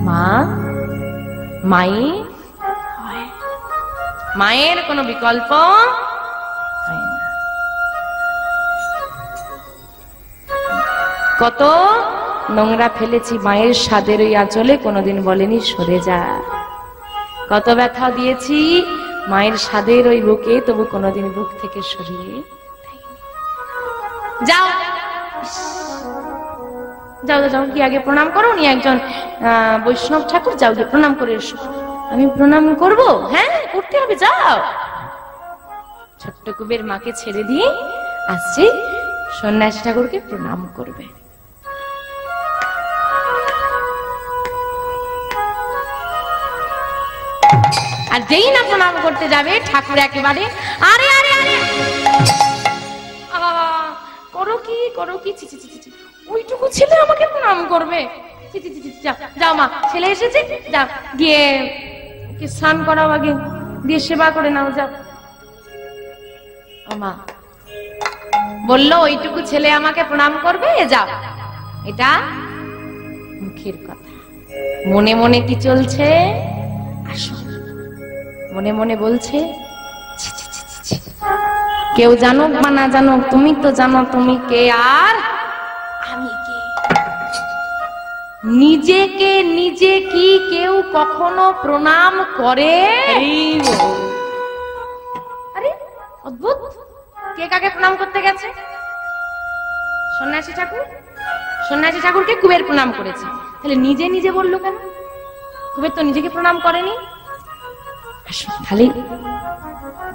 মা, মায়ের কোনো বিকল্প হয় না। কত নোংরা ফেলেছি মায়ের স্বাদের ওই আঁচলে, কোনোদিন বলেনি সরে যা। কত ব্যথা দিয়েছি মায়ের স্বাদের ওই বুকে, তবু কোনোদিন বুক থেকে সরিয়ে যাও। যাও যাও, কি আগে প্রণাম করো, উনি একজন বৈষ্ণব ঠাকুর, যাও গিয়ে প্রণাম করে এসো। আমি প্রণাম করব? হ্যাঁ করতে হবে, যাও। ছোট্ট কুবের মাকে ছেড়ে দিয়ে আসছে সন্ন্যাসী ঠাকুরকে প্রণাম করবে। আর যেই না প্রণাম করতে যাবে, ঠাকুর একেবারে আরে আরে আরে করো কি করো কি, ওইটুকু ছেলে আমাকে প্রণাম করবে? যাও মা, ছেলে এসেছে, যাও গিয়ে স্নান করাও, আগে দিয়ে সেবা করে নাও, যাও। মা বললো ওইটুকু ছেলে আমাকে প্রণাম করবে, যাও। এটা মুখের কথা, মনে মনে কি চলছে আসো। মনে মনে বলছে কেউ জানুক বা না জানুক, তুমি তো জানো তুমি কে আর আমি কে। নিজেকে নিজে কি কেউ কখনো প্রণাম করে? আরে অদ্ভুত, কে কাকে প্রণাম করতে গেছে? সন্ন্যাসী ঠাকুর। সন্ন্যাসী ঠাকুরকে কুবের প্রণাম করেছে, তাহলে নিজে নিজে বললো কেন? কুবের তো নিজেকে প্রণাম করেনি। তাহলে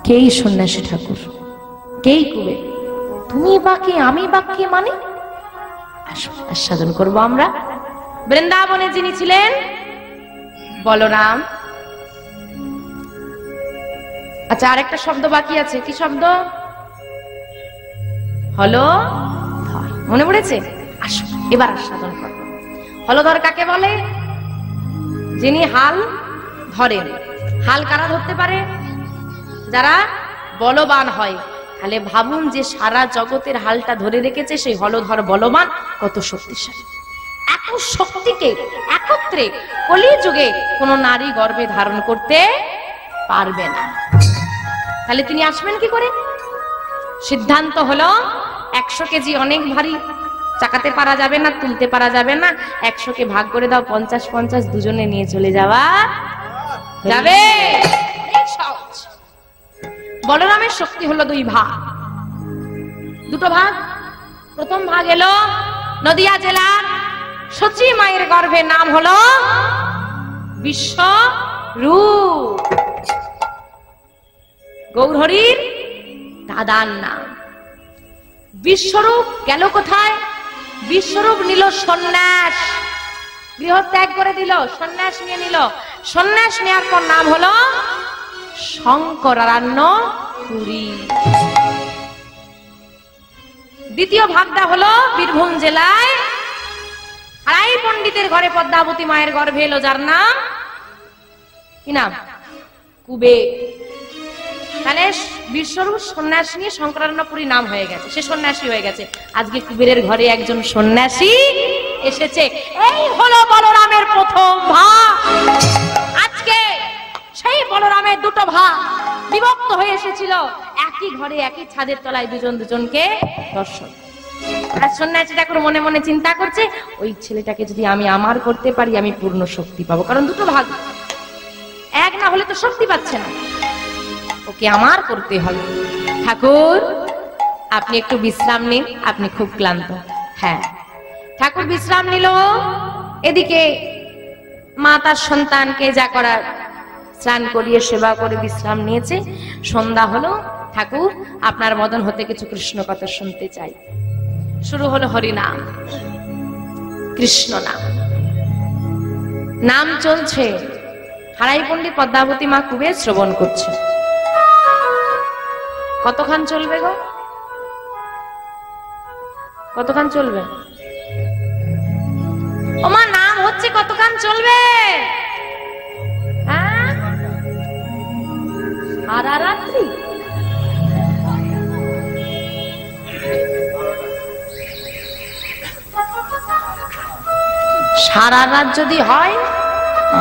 কেই সন্ন্যাসী ঠাকুর, কেই কুবের? তুমি বাকি আমি বাকি, মানে আস্বাদন করবো আমরা। বৃন্দাবনে যিনি ছিলেন বলরাম। আচ্ছা, আরেকটা শব্দ বাকি আছে, কি শব্দ? হলধর। মনে পড়েছে? আসো এবার আস্বাদন করবো। হলধর কাকে বলে? যিনি হাল ধরেন। হাল কারা ধরতে পারে? যারা বলবান হয়। তাহলে ভাবুন যে সারা জগতের হালটা ধরে রেখেছে সেই হলধর বলবান, কত শক্তিশালী। এত শক্তিকে একত্রে কলিযুগে কোন নারী গর্ভে ধারণ করতে পারবে না। তাহলে তিনি আসবেন কি করে? সিদ্ধান্ত হলো 100 কেজি অনেক ভারী, চাকাতে পারা যাবে না, তুলতে পারা যাবে না। 100 কে ভাগ করে দাও, 50-50 দুজনে নিয়ে চলে যাওয়া যাবে। বলরামের শক্তি হলো 2 ভাগ, 2টো ভাগ। প্রথম ভাগ এলো নদিয়া জেলার সচি মায়ের গর্ভে, নাম হলো বিশ্বরূপ। গৌরহরির দাদার নাম বিশ্বরূপ। গেল কোথায়? বিশ্বরূপ নিল সন্ন্যাস, গৃহত্যাগ করে দিল, সন্ন্যাস নিয়ে নিল। সন্ন্যাস নেওয়ার পর নাম হলো শঙ্করারণ্য পুরী। দ্বিতীয় ভাগটা হলো বীরভূম জেলায় আড়াই পণ্ডিতের ঘরে পদ্মাবতী মায়ের গর্ভে এলো, যার নাম কি নাম? কুবের। তাহলে বিশ্বরূপ সন্ন্যাস নিয়ে শঙ্করারণ্যপুরী নাম হয়ে গেছে, সে সন্ন্যাসী হয়ে গেছে। আজকে কুবেরের ঘরে একজন সন্ন্যাসী এসেছে। এই হলো বলরামের প্রথম ভাগ। আজকে সেই বলরামের 2টো ভাগ বিভক্ত হয়ে এসেছিল, একই ঘরে একই ছাদের তলায় দুজন দুজনকে দর্শন। আর সন্ন্যাসী ঠাকুর মনে মনে চিন্তা করছে, ওই ছেলেটাকে যদি আমি আমার করতে পারি আমি পূর্ণ শক্তি পাবো, কারণ 2টো ভাগ, এক না হলে তো শক্তি পাচ্ছে না, ওকে আমার করতে হবে। ঠাকুর আপনি একটু বিশ্রাম নিন, আপনি খুব ক্লান্ত। হ্যাঁ, ঠাকুর বিশ্রাম নিল। এদিকে মা তার সন্তানকে যা করার স্নান করিয়ে সেবা করে বিশ্রাম নিয়েছে। সন্ধ্যা হলো, ঠাকুর আপনার মদন হতে কিছু কৃষ্ণ কথা শুনতে চাই। শুরু হলো হরিনাম, কৃষ্ণ নাম, নাম চলছে। হারাই পণ্ডিত পদ্মাবতী মা কুবের শ্রবণ করছে। কতক্ষণ চলবে গো? কতক্ষণ চলবে? ও মা, নাম হচ্ছে, কতক্ষণ চলবে? সারা রাত্রি? সারা রাত যদি হয়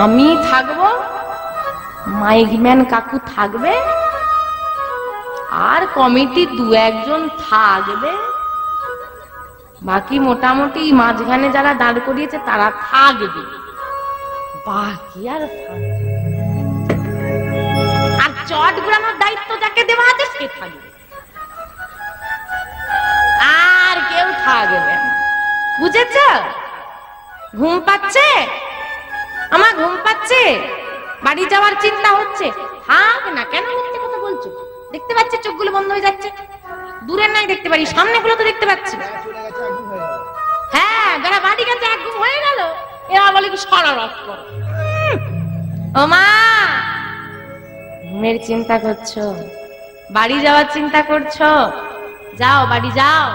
আমি থাকবো, মাইকম্যান কাকু থাকবে, আর কমিটি দু একজন থাকবে, বাকি মোটামুটি মাঝখানে যারা দাঁড় করিয়েছে তারা থাকবে, বাকি আর আর চট ঘুরানোর দায়িত্ব যাকে দেওয়া আছে সে থাকবে, আর কেউ থাকবে না। বুঝেছ? ঘুম পাচ্ছে, আমার ঘুম পাচ্ছে, বাড়ি যাওয়ার চিন্তা হচ্ছে, থাক না, কেন মিথ্যে কথা বলছো? দেখতে পাচ্ছি চোখগুলো বন্ধ হয়ে যাচ্ছে, দূরের নাই দেখতে পারি, সামনে গুলো তো দেখতে পাচ্ছি। হ্যাঁ, যারা বাড়ি গেছে এক ঘুম হয়ে গেল, এরা বলে কি শরারত করো। ও মা, ঘুমের চিন্তা করছো, বাড়ি যাওয়ার চিন্তা করছো, যাও বাড়ি যাও,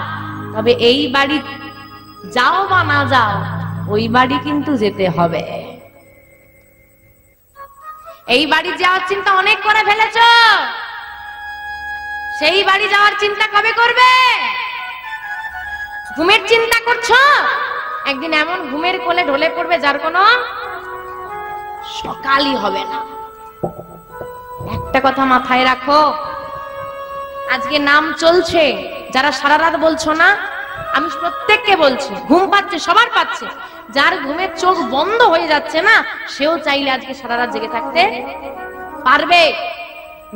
তবে এই বাড়ি যাও বা না যাও, ওই বাড়ি কিন্তু যেতে হবে। এই বাড়ি যাওয়ার চিন্তা অনেক করে ফেলেছ, সেই বাড়ি যাওয়ার চিন্তা কবে করবে? ঘুমের চিন্তা করছো, একদিন এমন ঘুমের কোলে ঢলে পড়বে যার কোনো সকালই হবে না। একটা কথা মাথায় রাখো, আজকে নাম চলছে, যারা সারা রাত বলছো না, আমি প্রত্যেককে বলছি, ঘুম পাচ্ছে, সবার পাচ্ছে, যার ঘুমের চোখ বন্ধ হয়ে যাচ্ছে না, সেও চাইলে আজকে সারা রাত জেগে থাকতে পারবে।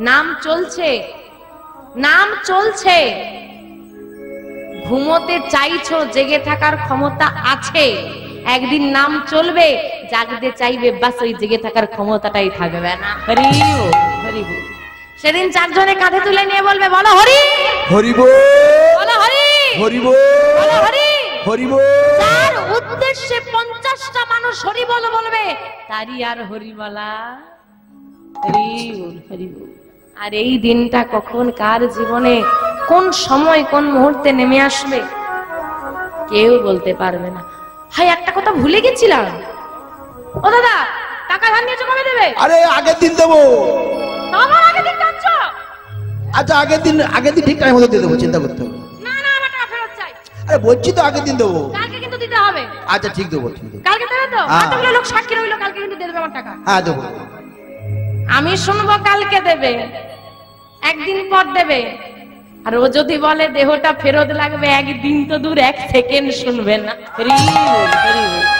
নাম চলছে, নাম চলছে, ঘুমোতে চাইছো, জেগে থাকার ক্ষমতা আছে, একদিন নাম চলবে, জাগতে চাইবে, বাস ওই জেগে থাকার ক্ষমতাটাই থাকবে না। হরি বল, হরি বল। সেদিন চারজনে কাঁধে তুলে নিয়ে বলবে, বলো হরি, হরি বল, বলো হরি, হরি বল, বলো হরি, হরি বল। তার উদ্দেশ্যে 50টা মানুষ হরি বল বলবে, তারই আর হরি বলা, হরি বল, হরি বল। আর এই দিনটা কখন কার জীবনে কোন সময় কোন মুহূর্তে নেমে আসবে কেউ বলতে পারবে না। হাই, একটা কথা ভুলে গেছিলাম, ও দাদা, টাকা ধার নিয়েছো, কবে দেবে? আরে আগের দিন দেবো। আমার আগের দিন টানছো? আচ্ছা আগের দিন ঠিক টাইম মতো দিয়ে দেবো, চিন্তা করতে হবে না। না, আমার টাকা ফেরত চাই। আরে বলছি তো আগের দিন দেবো। কালকে কিন্তু দিতে হবে। আচ্ছা ঠিক দেবো, ঠিক দেবো। কালকে দেবে তো? কতগুলো লোক সাক্ষী রইলো, কালকে কিন্তু দিয়ে দেবে আমার টাকা। হ্যাঁ দেবো। আমি শুনবো কালকে দেবে, একদিন পর দেবে, আর ও যদি বলে দেহটা ফেরত লাগবে, একদিন তো দূর, 1 সেকেন্ড শুনবে না।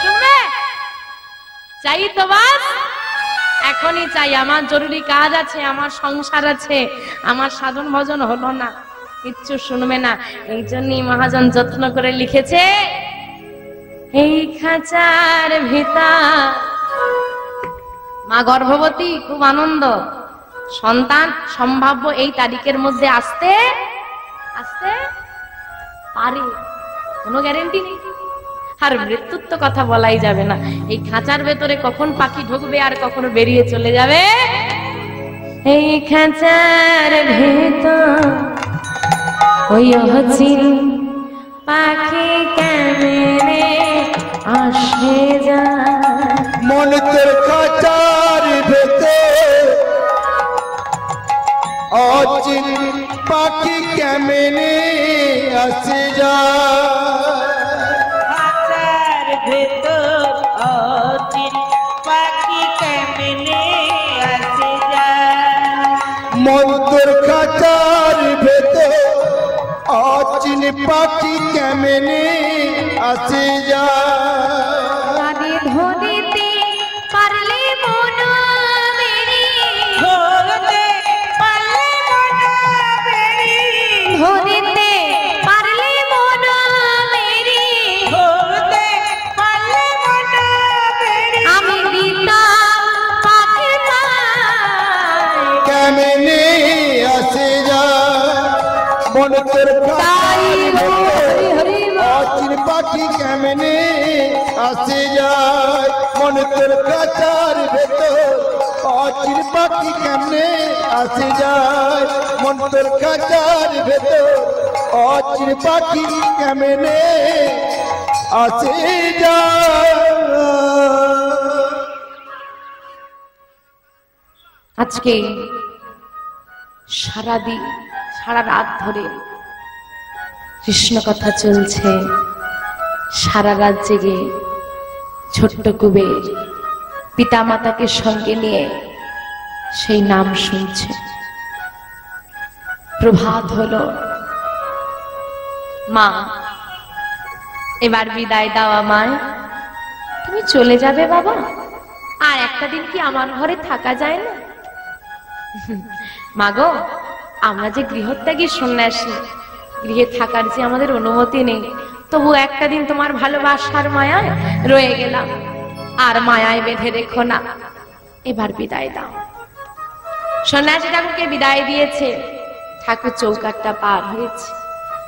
শুনবে? চাই তো বাস, এখনই চাই, আমার জরুরি কাজ আছে, আমার সংসার আছে, আমার সাধন ভজন হলো না, কিচ্ছু শুনবে না। এই জন্যই মহাজন যত্ন করে লিখেছে, এই খাঁচার ভিতর মা গর্ভবতী, খুব আনন্দ, সন্তান সম্ভাব্য এই তারিখের মধ্যে আসতে আসতে পারে, কোনো গ্যারেন্টি নেই। আর মৃত্যুর তো কথা বলাই যাবে না, এই খাঁচার ভেতরে কখন পাখি ঢুকবে আর কখনো বেরিয়ে চলে যাবে। এই খাঁচার ভেতর ওই অচিন পাখি কেমনে আসে যায়, মন তোর খাঁচার ভেতর অচিন পাখি কেমনে আসে যায়, খাঁচার ভেতর অচিন পাখি কেমনে আসে যায়, মন তোর খাঁচার ভেতর অচিন পাখি কেমনে আসে যায়, ধরিতে পারলে মন মেরি, ধরতে পারলে মন বেরি, ধরিতে পারলে মন মেরি, ধরতে পারলে মন বেরি, আমি দিতাম পাখি পাই, কেমনে আসে যায়, মন তোর অচিন পাখি কেমনে আসে যায়, মন তোর খাঁচার ভেতর অচিন পাখি কেমনে আসে যায়, মন তোর খাঁচার ভেতর অচিন পাখি কেমনে আসে যায়। আজকে সারাদিন সারা রাত ধরে কৃষ্ণ কথা চলছে, সারা রাত জেগে ছোট্ট কুবের পিতা মাতাকে সঙ্গে নিয়ে সেই নাম শুনছে। প্রভাত হলো, মা এবার বিদায় দাও আমায়, তুমি চলে যাবে বাবা, আর একটা দিন কি আমার ঘরে থাকা যায় না? মাগো, আমরা যে গৃহত্যাগী সন্ন্যাসী, গৃহে থাকার যে আমাদের অনুমতি নেই, তবু একটা দিন তোমার ভালোবাসার মায়ায় রয়ে গেলাম, আর মায়ায় বেঁধে রেখো না, এবার বিদায় দাও। সন্ন্যাসী ঠাকুরকে বিদায় দিয়েছে, ঠাকুর চৌকাঠটা পার হয়েছে,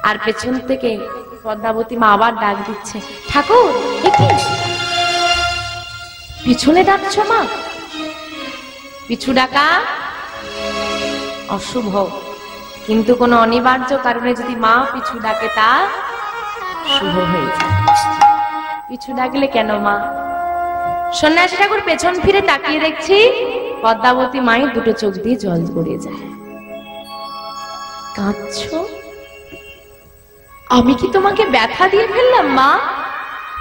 আর পেছন থেকে পদ্মাবতী মা আবার ডাক দিচ্ছে, ঠাকুর একি পিছনে ডাকছ মা? পিছু ডাকা অশুভ, কিন্তু কোনো অনিবার্য কারণে যদি মা পিছু ডাকে তা শুভ হয়ে যায়। পিছু ডাকলে কেন মা? সন্ন্যাসী ঠাকুর পেছন ফিরে তাকিয়ে দেখছি পদ্মাবতী মায়ের দুটো চোখ দিয়ে জল গড়িয়ে যায়। কাঁদছো? আমি কি তোমাকে ব্যথা দিয়ে ফেললাম মা?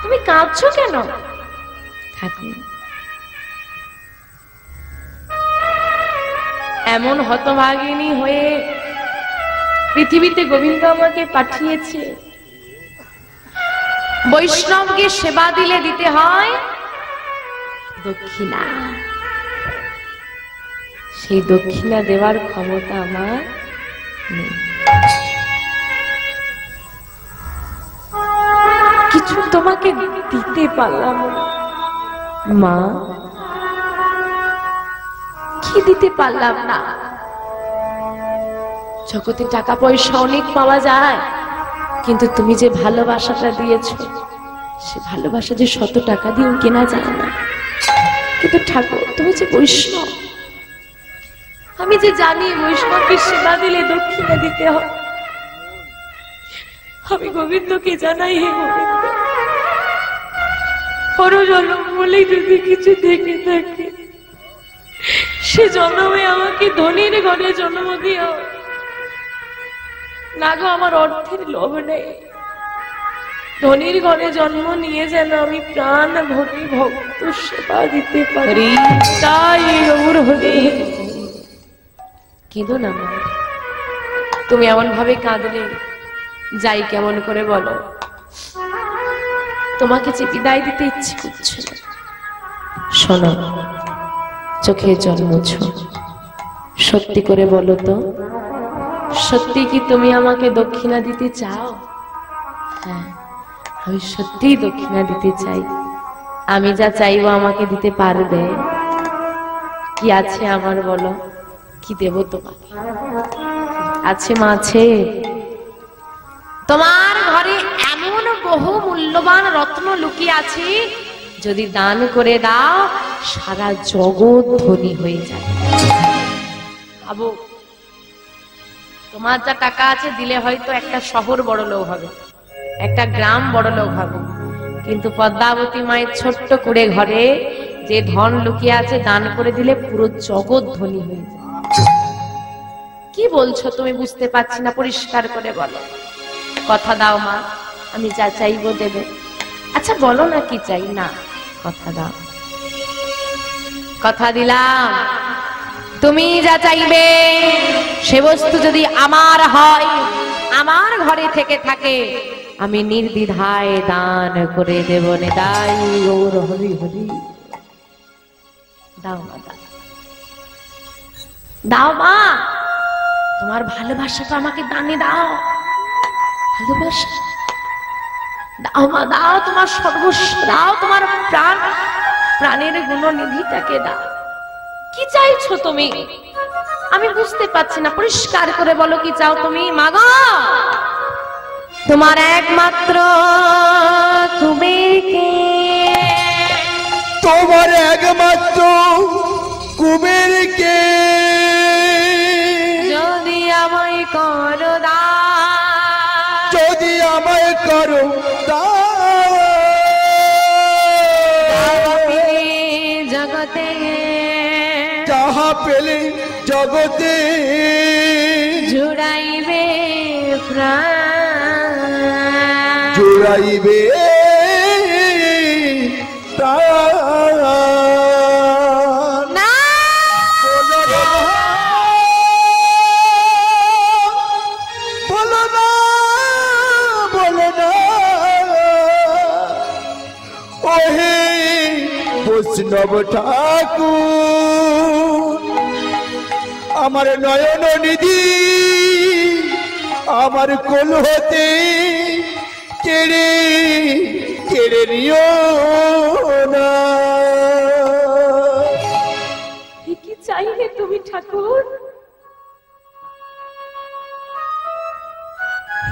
তুমি কাঁদছো কেন? ঠাকুর, এমন হতভাগিনী হয়ে পৃথিবীতে গোবিন্দ আমাকে পাঠিয়েছে। বৈষ্ণবকে সেবা দিলে দিতে হয় দক্ষিণা, সেই দক্ষিণা দেওয়ার ক্ষমতা আমার নেই। কিছু তোমাকে দিতে পারলাম মা, কি দিতে পারলাম না? জগতে টাকা পয়সা অনেক পাওয়া যায়, কিন্তু তুমি যে ভালোবাসাটা দিয়েছো, সে ভালোবাসা যে 100 টাকা দিয়েও কেনা যায় না। কিন্তু ঠাকুর, তুমি যে বৈষ্ণব, আমি যে জানি বৈষ্ণবকে সেবা দিলে দক্ষিণা দিতে হয়। আমি গোবিন্দকে জানাই, হে গোবিন্দ, পরজন্ম বলে যদি কিছু থেকে থাকে, সে জন্মে আমাকে ধনীর ঘরে জন্ম দিও না গো। আমার অর্থের লোভ নেই, ধনীর ঘরে জন্ম নিয়ে যেন আমি প্রাণ ভরে ভক্ত সেবা দিতে পারি, তাই গৌর হরি। কেঁদো না মা, তুমি এমন ভাবে কাঁদলে যাই কেমন করে বলো? তোমাকে যে বিদায় দিতে ইচ্ছে করছে না। শোনো, চোখে জল মুছো, সত্যি করে বলো তো, সত্যি কি তুমি আমাকে দক্ষিণা দিতে চাও? হ্যাঁ, আমি সত্যিই দক্ষিণা দিতে চাই। আমি যা চাইবো আমাকে দিতে পারবে? কি আছে আমার বলো, কি দেব তোমাকে? আছে মা, আছে। তোমার ঘরে এমন বহু মূল্যবান রত্ন লুকিয়ে আছে, যদি দান করে দাও সারা জগৎ ধনী হয়ে যাবে। ভাবো, তোমার যা টাকা আছে দিলে হয়তো একটা শহর বড় লোক হবে, একটা গ্রাম বড় লোক হবে, কিন্তু পদ্মাবতী মায়ের ছোট্ট কুড়ে ঘরে যে ধন লুকিয়ে আছে, দান করে দিলে পুরো জগৎ ধনী হয়ে যাবে। কি বলছো তুমি? বুঝতে পারছি না, পরিষ্কার করে বলো। কথা দাও মা, আমি যা চাইবো দেবে। আচ্ছা বলো না কি চাই? না, কথা দাও। কথা দিলাম, তুমি যা চাইবে সে বস্তু যদি আমার হয়, আমার ঘরে থেকে থাকে, আমি নির্দ্বিধায় দান করে দেব। নিতাই গৌর হরি হরি। দাও মা, দাও, দাও মা, তোমার ভালোবাসাটা আমাকে দানে দাও। ভালোবাসা দাও মা, দাও, তোমার সর্বস্ব দাও, তোমার প্রাণ, প্রাণের গুণনিধিটাকে দাও। কি চাইছো তুমি? আমি বুঝতে পারছি না, পরিষ্কার করে বলো কি চাও তুমি? মাগো, তোমার একমাত্র কুবেরকে, তোমার একমাত্র কুবেরকে যদি আমায় করো দান, যদি আমায় করো দান, জগতে যাহা পেলে জগতে জুড়াইবে প্রাণ, জুড়াইবে প্রাণ। বৈষ্ণব ঠাকুর আমার নয়ন নিধি আমার কোল হতে কেড়ে কেড়ে নিও না। কি চাইলে তুমি ঠাকুর?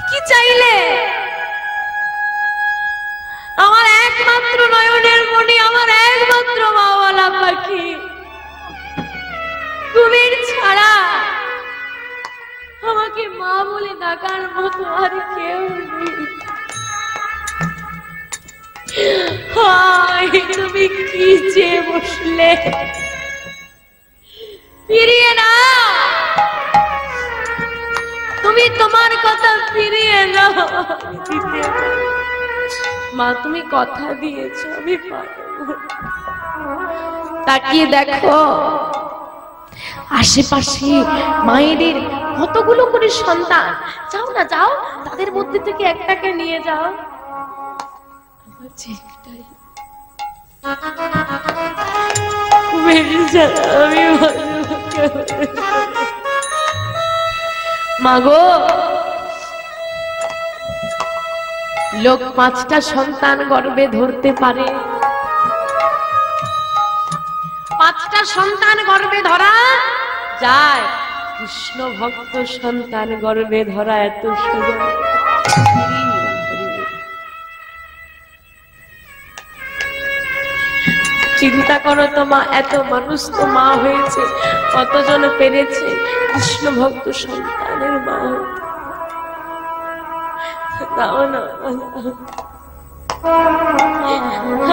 কি চাইলে? আমার একমাত্র নয়নের মণি, আমার একমাত্র মাওয়ালা পাখি কুমির ছাড়া আমাকে মা বলে ডাকার মতো আর কেউ নেই। হায়, তুমি কি চেয়ে বসলে? ফিরিয়ে না, তুমি তোমার কথা ফিরিয়ে নাও। মা, তুমি কথা দিয়েছো, আমি পারবো। তাকিয়ে দেখো আশেপাশে মায়েদের কতগুলো করে সন্তান। যাও না, যাও, তাদের মধ্যে থেকে একটাকে নিয়ে যাও। আমার ছেলেটাই আমি মাগো, লোক 5টা সন্তান গর্ভে ধরতে পারে, 5টা সন্তান গর্ভে ধরা যায়, কৃষ্ণ ভক্ত সন্তান গর্ভে ধরা এত সোজা? চিন্তা করো তো মা, এত মানুষ তো মা হয়েছে, কতজন পেরেছে কৃষ্ণ ভক্ত সন্তানের মা হতে? দাও না,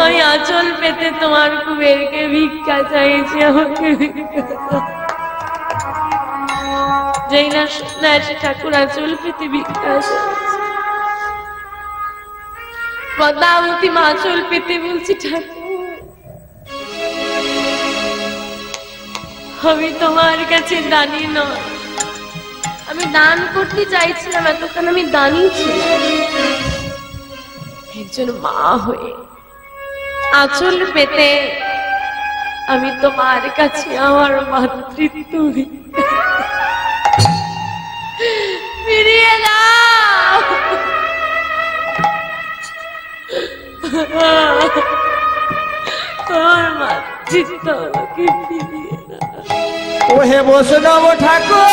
আমি আঁচল পেতে তোমার কুবেরকে ভিক্ষা চাইছি, আমাকে যেই না সন্ন্যাসী ঠাকুর আঁচল পেতে ভিক্ষা চাইছি, পদ্মাবতী মা আঁচল পেতে বলছি, ঠাকুর আমি তোমার কাছে দানি নয়, আমি দান করতে চাইছিলাম, এতক্ষণ আমি দানি ছিলাম, একজন মা হয়ে আঁচল পেতে আমি তোমার কাছে আমার মাতৃত্ব ফিরিয়ে দাও। আমার মাতৃত্ব আমাকে ফিরিয়ে দাও। ওহে বৈষ্ণব ঠাকুর,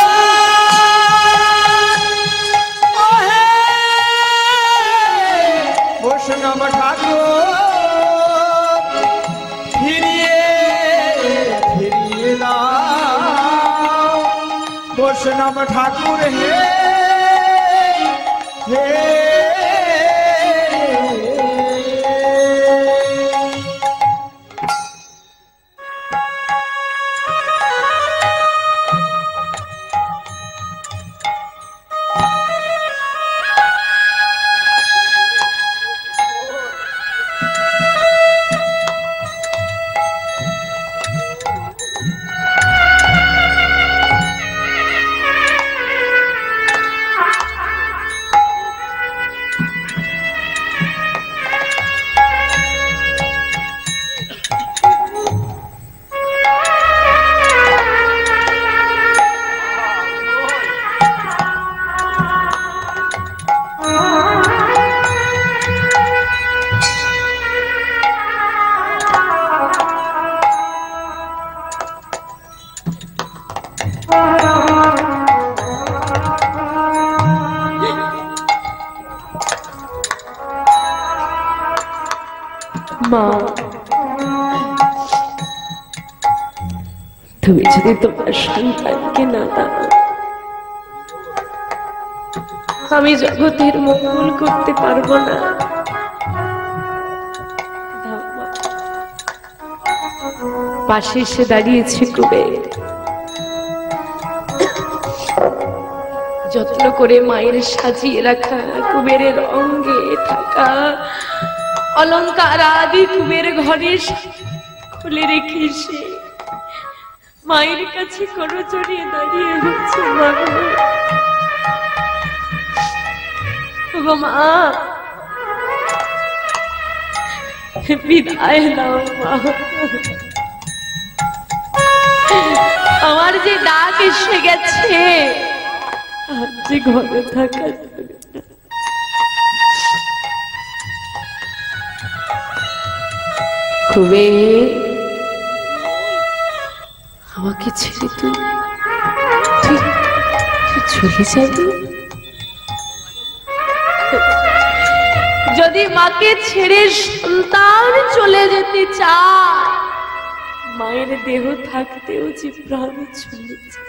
ওহে বৈষ্ণব ঠাকুর, ফিরিয়ে ফিরিয়ে দাও। বৈষ্ণব ঠাকুর হে হে, মা, তুমি যদি তোমার সন্তানকে না দাও, আমি জগতের মঙ্গল করতে পারবো না। পাশে এসে দাঁড়িয়েছে কুবের, যত্ন করে মায়ের সাজিয়ে রাখা কুবেরের অঙ্গে থাকা অলংকার আদি কুবের ঘরে খুলে রেখে সে মায়ের কাছে করো জড়িয়ে দাঁড়িয়ে হচ্ছে, মা বিদায় দাও মা। আমার যে ডাক এসে গেছে, আর যে ঘরে থাকা যাবে না। খুবে আমাকে ছেড়ে তুই চলে যাবি? যদি মাকে ছেড়ে সন্তান চলে যেতে চায়, মায়ের দেহ থাকতেও যে প্রাণ চলে যায়।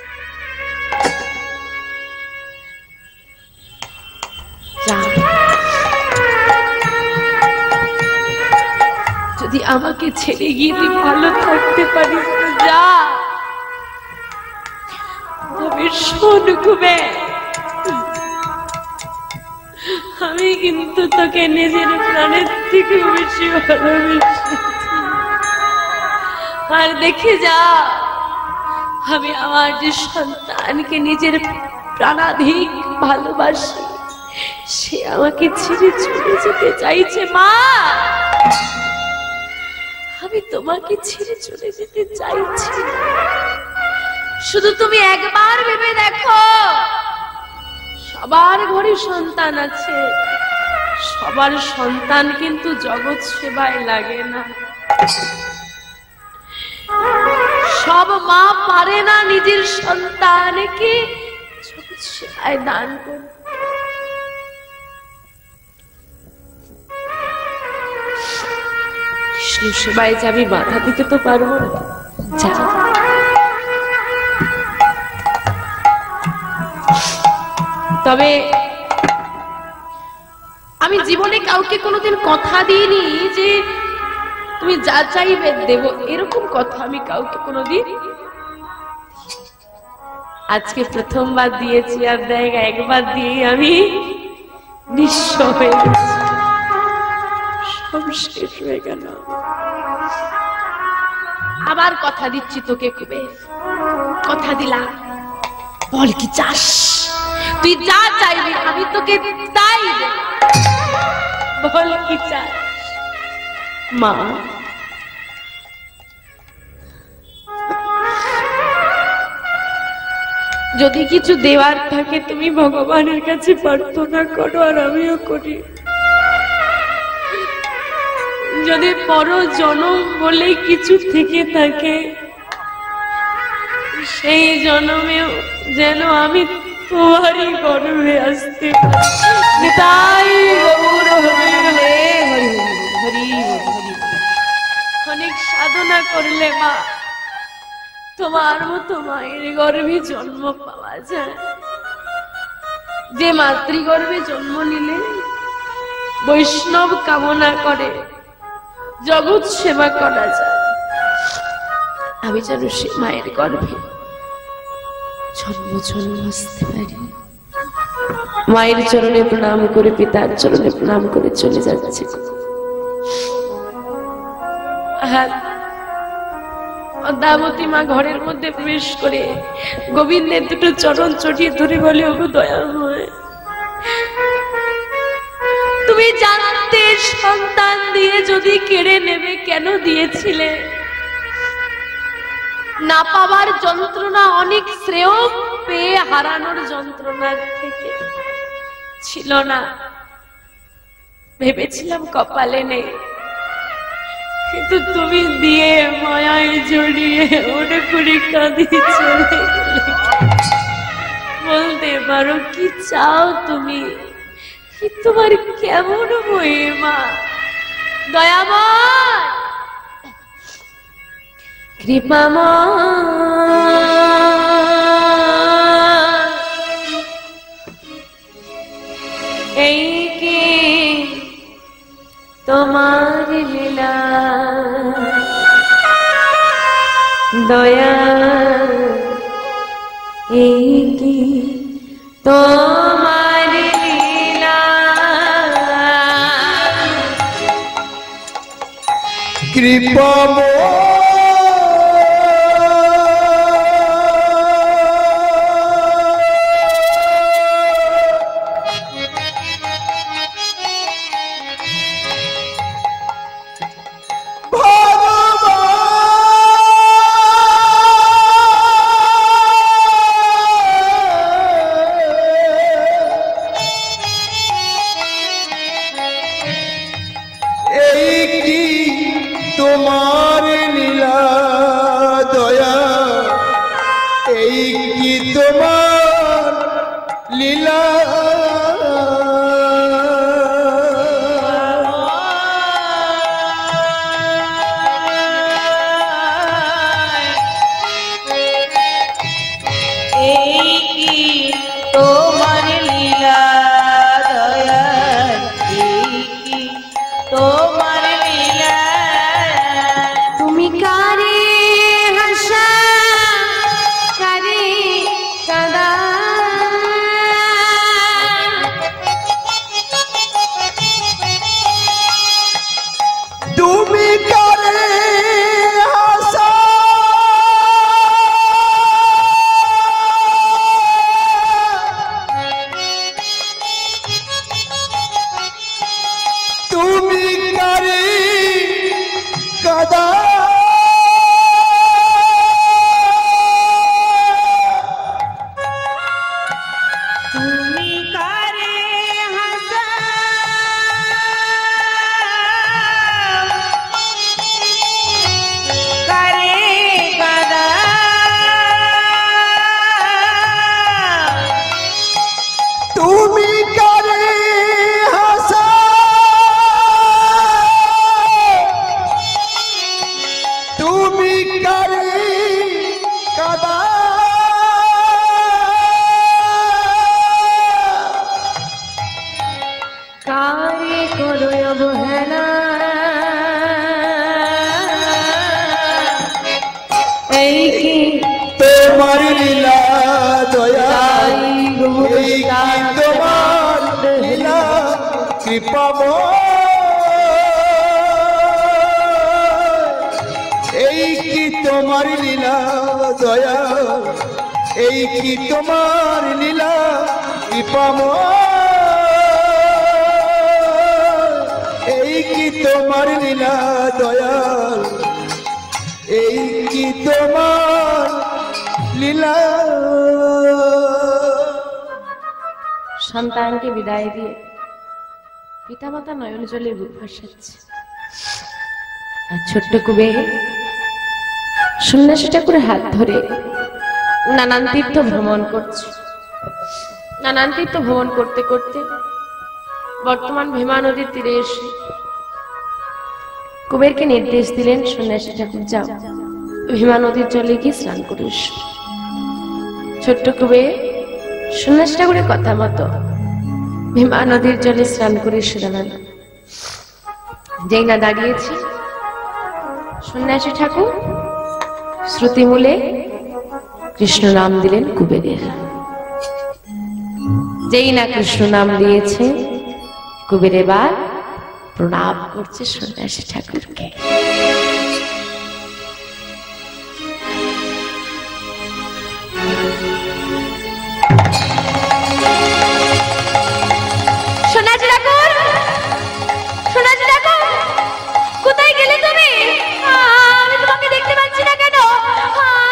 যদি আমাকে ছেড়ে গিয়ে তুই ভালো থাকতে পারিস তো যা। তবে শোন খুবে, আমি কিন্তু তোকে নিজের প্রাণের থেকে বেশি ভালোবেসেছি। আর দেখে যা, আমি আমার যে সন্তানকে নিজের প্রাণাধিক ভালোবাসি, সে আমাকে ছেড়ে চলে যেতে চাইছে। মা, আমি তোমাকে ছেড়ে চলে যেতে চাইছি। শুধু তুমি একবার ভেবে দেখো, সবার ঘরে সন্তান আছে, সবার সন্তান কিন্তু জগৎ সেবায় লাগে না। সব মা পারে না নিজের সন্তানকে জগৎ সেবায় দান করতে। কৃষ্ণ সেবায় যাবি, বাধা দিতে তো পারবো না, যা। তবে আমি জীবনে কাউকে কোনোদিন কথা দিইনি যে তুমি যা চাইবে দেব, এরকম কথা আমি কাউকে কোনোদিন। আজকে প্রথমবার দিয়েছি, আর দেখ একবার দিয়ে আমি নিঃস্ব হয়ে গেছি, সব শেষ হয়ে গেল। আবার কথা দিচ্ছি তোকে খুবে, কথা দিলাম, বল কি চাস? তুই যা চাইবি আমি তোকে তাই দেব। বল কি চাস? মা, যদি কিছু দেওয়ার থাকে তুমি ভগবানের কাছে প্রার্থনা করো, আর আমিও করি। যদি পর জনম বলে কিছু থেকে থাকে, সেই জন্মেও যেন আমি তোমারই গর্ভে আসতে পারি। তাই গৌর হরে হরি হরি। অনেক সাধনা করলে মা তোমার মতো মায়ের গর্ভে জন্ম পাওয়া যায়। যে মাতৃগর্ভে জন্ম নিলে বৈষ্ণব কামনা করে জগৎ সেবা করা যায়, আমি যেন সে মায়ের গর্ভে জন্ম আসতে পারি। মায়ের চরণে প্রণাম করে, পিতার চরণে প্রণাম করে চলে যাচ্ছে। পদ্মাবতী মা ঘরের মধ্যে প্রবেশ করে গোবিন্দের দুটো চরণ চটিয়ে ধরে বলে, ওগো দয়াময়, তুমি জানতে সন্তান দিয়ে যদি কেড়ে নেবে, কেন দিয়েছিলে? না পাওয়ার যন্ত্রণা অনেক শ্রেয় পেয়ে হারানোর যন্ত্রণার থেকে ছিল না। ভেবেছিলাম কপালে নেই, কিন্তু তুমি দিয়ে মায়ায় জড়িয়ে মনে করে কাঁদিয়ে চলে গেলে। বলতে পারো কি চাও তুমি? কি তোমার কেমন মহিমা? দয়াময়, কৃপাময়, এই কি তোমার লীলা? দয়া এই কি তোমার লীলা? কৃপাময় তোমার লীলা এই কি তোমার লীলা দয়াল, এই কি তোমার লীলা। তুমি কারে হাসা কারে কাদা তুমি কারে হাসা তুমি কারে কাদা তুমি কারে হাসা কারে কাদা, তুমি কারে হাসা তুমি কারে কাদা কারে করো অবহেলা এই কি তোমার লীলা দয়া তাই গো এই কি তোমার লীলা কৃপাময় এই কি তোমার লীলা দয়া এই কি তোমার লীলা কৃপাময় এই কি তোমার লীলা দয়া এই কি তোমার লীলা। সন্তানকে বিদায় দিয়ে পিতামাতা নয়ন জলে বুক ভাসাচ্ছে আর ছোট্ট কুবের সন্ন্যাসী ঠাকুরের হাত ধরে নানান তীর্থ ভ্রমণ করছে। নানান তীর্থ ভ্রমণ করতে করতে বর্তমান ভীমা নদীর তীরে এসে কুবেরকে নির্দেশ দিলেন, সন্ন্যাসী ঠাকুর যাও ভীমা নদীর জলে গিয়ে স্নান করে এসো। ছোট্ট কুবের সন্ন্যাসী ঠাকুরের কথা মতো ভীমা নদীর জলে স্নান করে এসে দাঁড়ালো। যেই না দাঁড়িয়েছে সন্ন্যাসী ঠাকুর শ্রুতিমূলে কৃষ্ণ নাম দিলেন কুবেরের। যেই না কৃষ্ণ নাম দিয়েছে কুবের এবার প্রণাম করছে সন্ন্যাসী ঠাকুরকে। সন্ন্যাসী ঠাকুর, সন্ন্যাসী ঠাকুর, কোথায় গেলে তুমি? আমি তোমাকে দেখতে পাচ্ছি না কেন?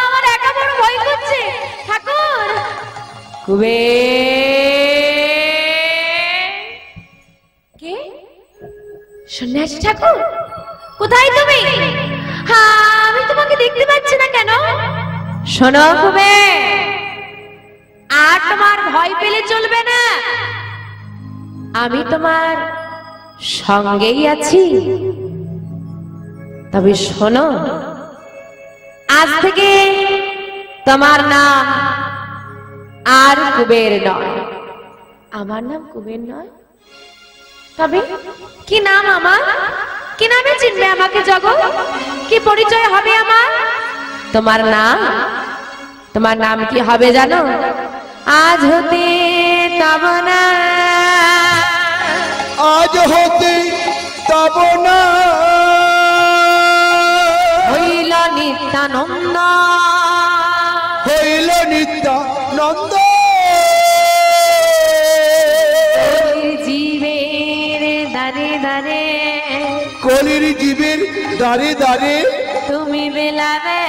আমার একা বড় ভয় করছে ঠাকুর। কে? সন্ন্যাসী ঠাকুর, কোথায় তুমি? আমি তোমাকে দেখতে পাচ্ছি না কেন? শোনো কুবের, আর তোমার ভয় পেলে চলবে না, আমি তোমার সঙ্গেই আছি। তবে শোনো, আজ থেকে তোমার নাম আর কুবের নয়। আমার নাম কুবের নয়? তবে কি নাম আমার? কি নামে চিনবে আমাকে জগৎ? কি পরিচয় হবে আমার? তোমার নাম, তোমার নাম কি হবে জানো? আজ হতে তব না, আজ হতে তব না হইল নিত্যানন্দ, হইল নিত্যানন্দ জীবের দারে দারে, কলির জীবের দারে দারে তুমি বেলাবে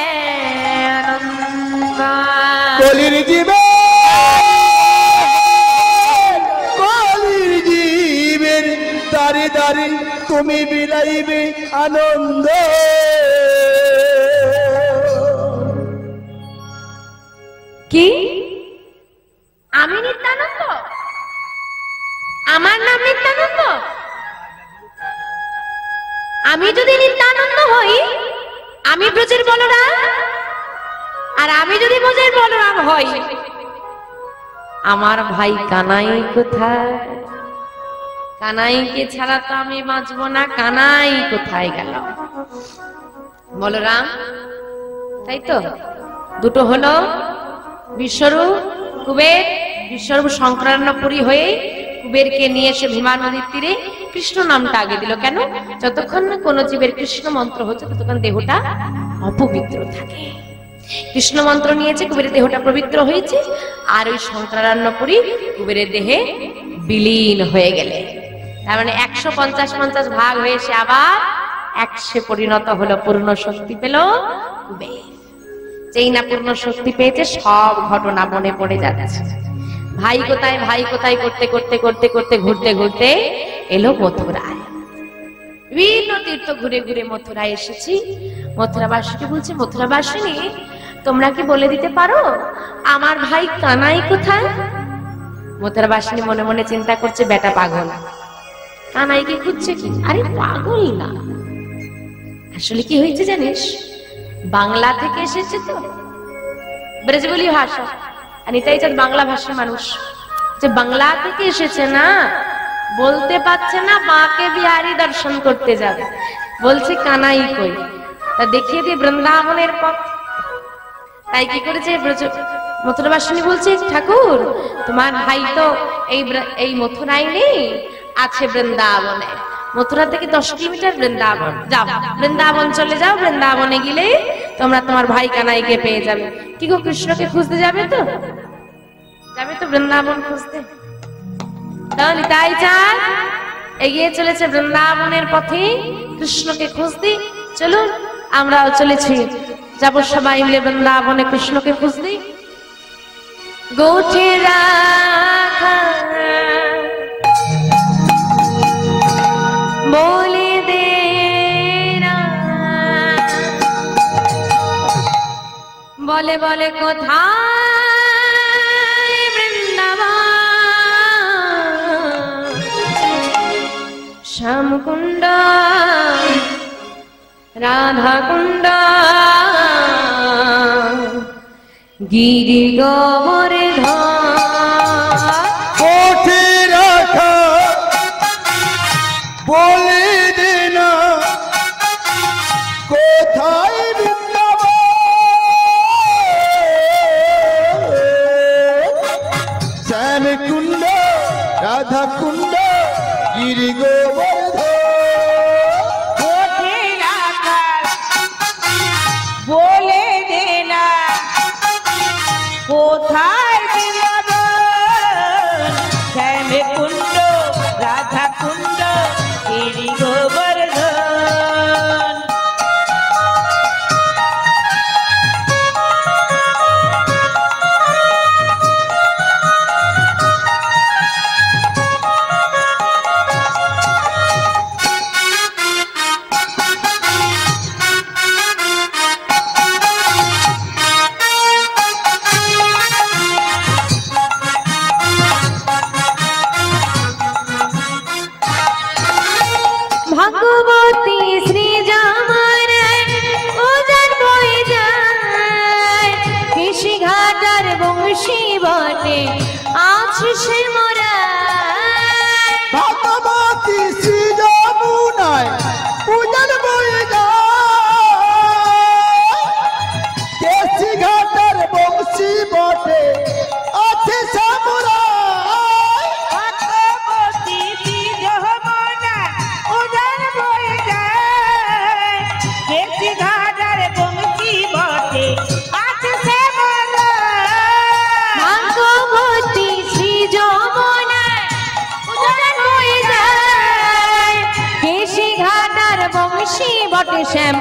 আনন্দ। কলির জীবের কলির জীবের দারে দারে তুমি বিলাইবে আনন্দ। কি আর আমি যদি বোঝাই বলরাম হই, আমার ভাই কানাই কোথায়? কানাইকে ছাড়া তো আমি বাঁচবো না। কানাই কোথায় গেল? বলরাম, তাই তো দুটো হলো, বিশ্বরূপ কুবের। বিশ্বরূপ সংক্রান্নপুরী হয়ে কুবেরকে নিয়ে এসে ভীমা নদীর তীরে কৃষ্ণ নামটা আগে দিল। কেন? যতক্ষণ না কোন জীবের কৃষ্ণ মন্ত্র হচ্ছে ততক্ষণ দেহটা অপবিত্র থাকে। কৃষ্ণ মন্ত্র নিয়েছে, কুবেরের দেহটা পবিত্র হয়েছে, আর ওই সংক্রান্নপুরী কুবেরের দেহে বিলীন হয়ে গেলে, তার মানে 150 ভাগ হয়ে সে আবার 100 পরিণত হলো, পূর্ণ শক্তি পেল কুবের। যেই না পূর্ণ শক্তি পেয়েছে সব ঘটনা মনে পড়ে যাচ্ছে। ভাই কোথায় ভাই কোথায় করতে করতে করতে করতে ঘুরতে ঘুরতে এলো মথুরায়। বিভিন্ন তীর্থ ঘুরে ঘুরে মথুরায় এসেছি। মথুরাবাসীকে বলছে, মথুরাবাসিনী তোমরা কি বলে দিতে পারো আমার ভাই কানাই কোথায়? মথুরাবাসিনী মনে মনে চিন্তা করছে, বেটা পাগল, কানাইকে খুঁজছে কি? আরে পাগল না, আসলে কি হয়েছে জানিস, বাংলা থেকে এসেছে তো, ব্রজবুলি ভাষা, আর এটাই চাঁদ বাংলা ভাষার মানুষ, যে বাংলা থেকে এসেছে না, বলতে পারছে না মাকে বিহারি দর্শন করতে যাবে, বলছে কানাই কই, তা দেখিয়ে দিয়ে বৃন্দাবনের পথ। তাই কি করেছে মথুরাবাসিনী বলছে, ঠাকুর তোমার ভাই তো এই মথুরায় নেই, আছে বৃন্দাবনে। মথুরা থেকে 10 কিলোমিটার বৃন্দাবন, যাও বৃন্দাবন চলে যাও, বৃন্দাবনে গেলে তোমরা তোমার ভাই কানাইকে পেয়ে যাবে। কি গো, কৃষ্ণকে খুঁজতে যাবে তো? যাবে তো বৃন্দাবন খুঁজতে? তাহলে তাই চান এগিয়ে চলেছে বৃন্দাবনের পথে কৃষ্ণকে খুঁজতে। চলুন আমরাও চলেছি, যাবো সবাই মিলে বৃন্দাবনে কৃষ্ণকে খুঁজতে। গোঠে রাখা বলে দে না, বলে বলে কোথায় বৃন্দাবন, শ্যামকুণ্ড রাধাকুণ্ড গিরি গোবর্ধন, কোঠে রাখা বলে দে না কোথায় বৃন্দাবন, শ্যামকুণ্ড রাধাকুণ্ড গিরি গোবর্ধন। কোঠে রাখা বলে দে না কোথায় বৃন্দাবন, শ্যামকুণ্ড রাধাকুণ্ড গিরি গোবর্ধন। ভগবতী শ্রী জামার ওজন বয়ে যায়, কৃষি ঘাটার বংশী বটে আছে সে মোরা। ভগবতী শ্রী যমুনায় পূজন বয়ে যায়, কেশি ঘাটের বংশী বটে আছে সামুরাই। ভগবতী শ্রী যমুনা উজান বয়ে যায়, কেশি ঘাটার বংশী বটে আছে সে মোরা। ভগবতী শ্রী যমুনায় উজান বয়ে যায়, কেশি ঘাটার বংশী বটে শ্যাম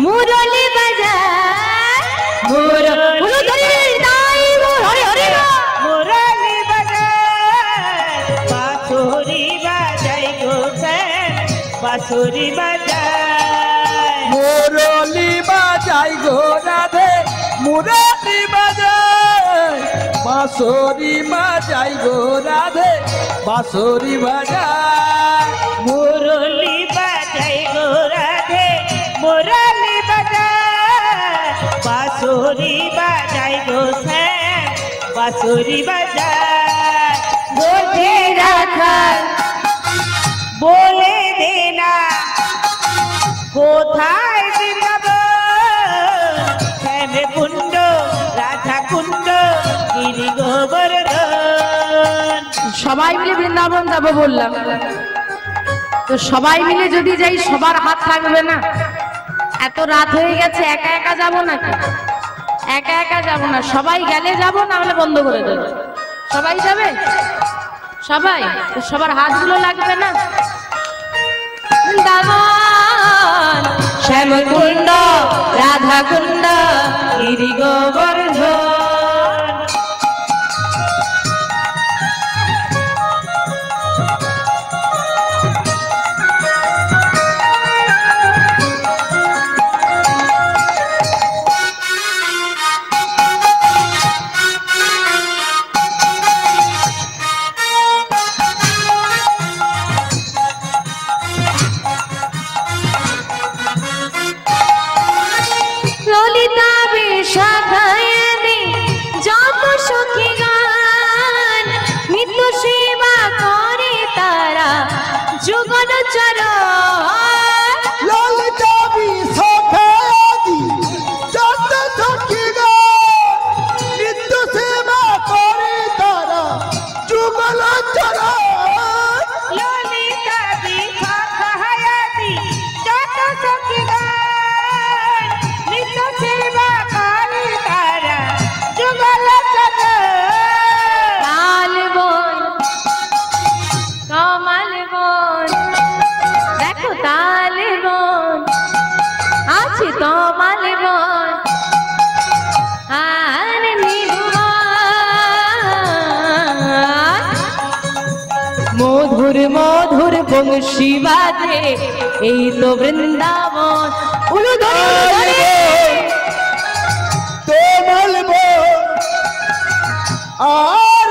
মুরলি বাজায়। মুরলি তাই হরে হরে মুরলি বাজায় বাঁশুরি বাজাই গো শ্যাম, বাঁশুরি বাজায়। মুরলি বাজাই গো রাধে, মুরলি বাজাই, বাঁশরি বাজাই গো রাধে, বাঁশরি বাজাই। মুরলি বাজাই গো রাধে, মুরলি বাজায় বাঁশুরি বাজাই গো শ্যাম বাঁশুরি বাজায় গোধে রাখাল বলে দে না কোথায় বৃন্দাবন শ্যামে কুণ্ড রাধা কুণ্ড গিরি গোবর্ধন। সবাই মিলে বৃন্দাবন যাবো বললাম, তো সবাই মিলে যদি যাই সবার হাত থাকবে না। এত রাত হয়ে গেছে, একা একা যাবো নাকি? একা একা যাবো না, সবাই গেলে যাবো, না হলে বন্ধ করে দেবো। সবাই যাবে? সবাই? তো সবার হাতগুলো লাগবে না? বৃন্দাবন শ্যামকুণ্ড রাধা কুণ্ড গিরি গোবর্ধন। মধুর মধুর বংশী বাজে এই তো বৃন্দাবন। উলু ধরে আর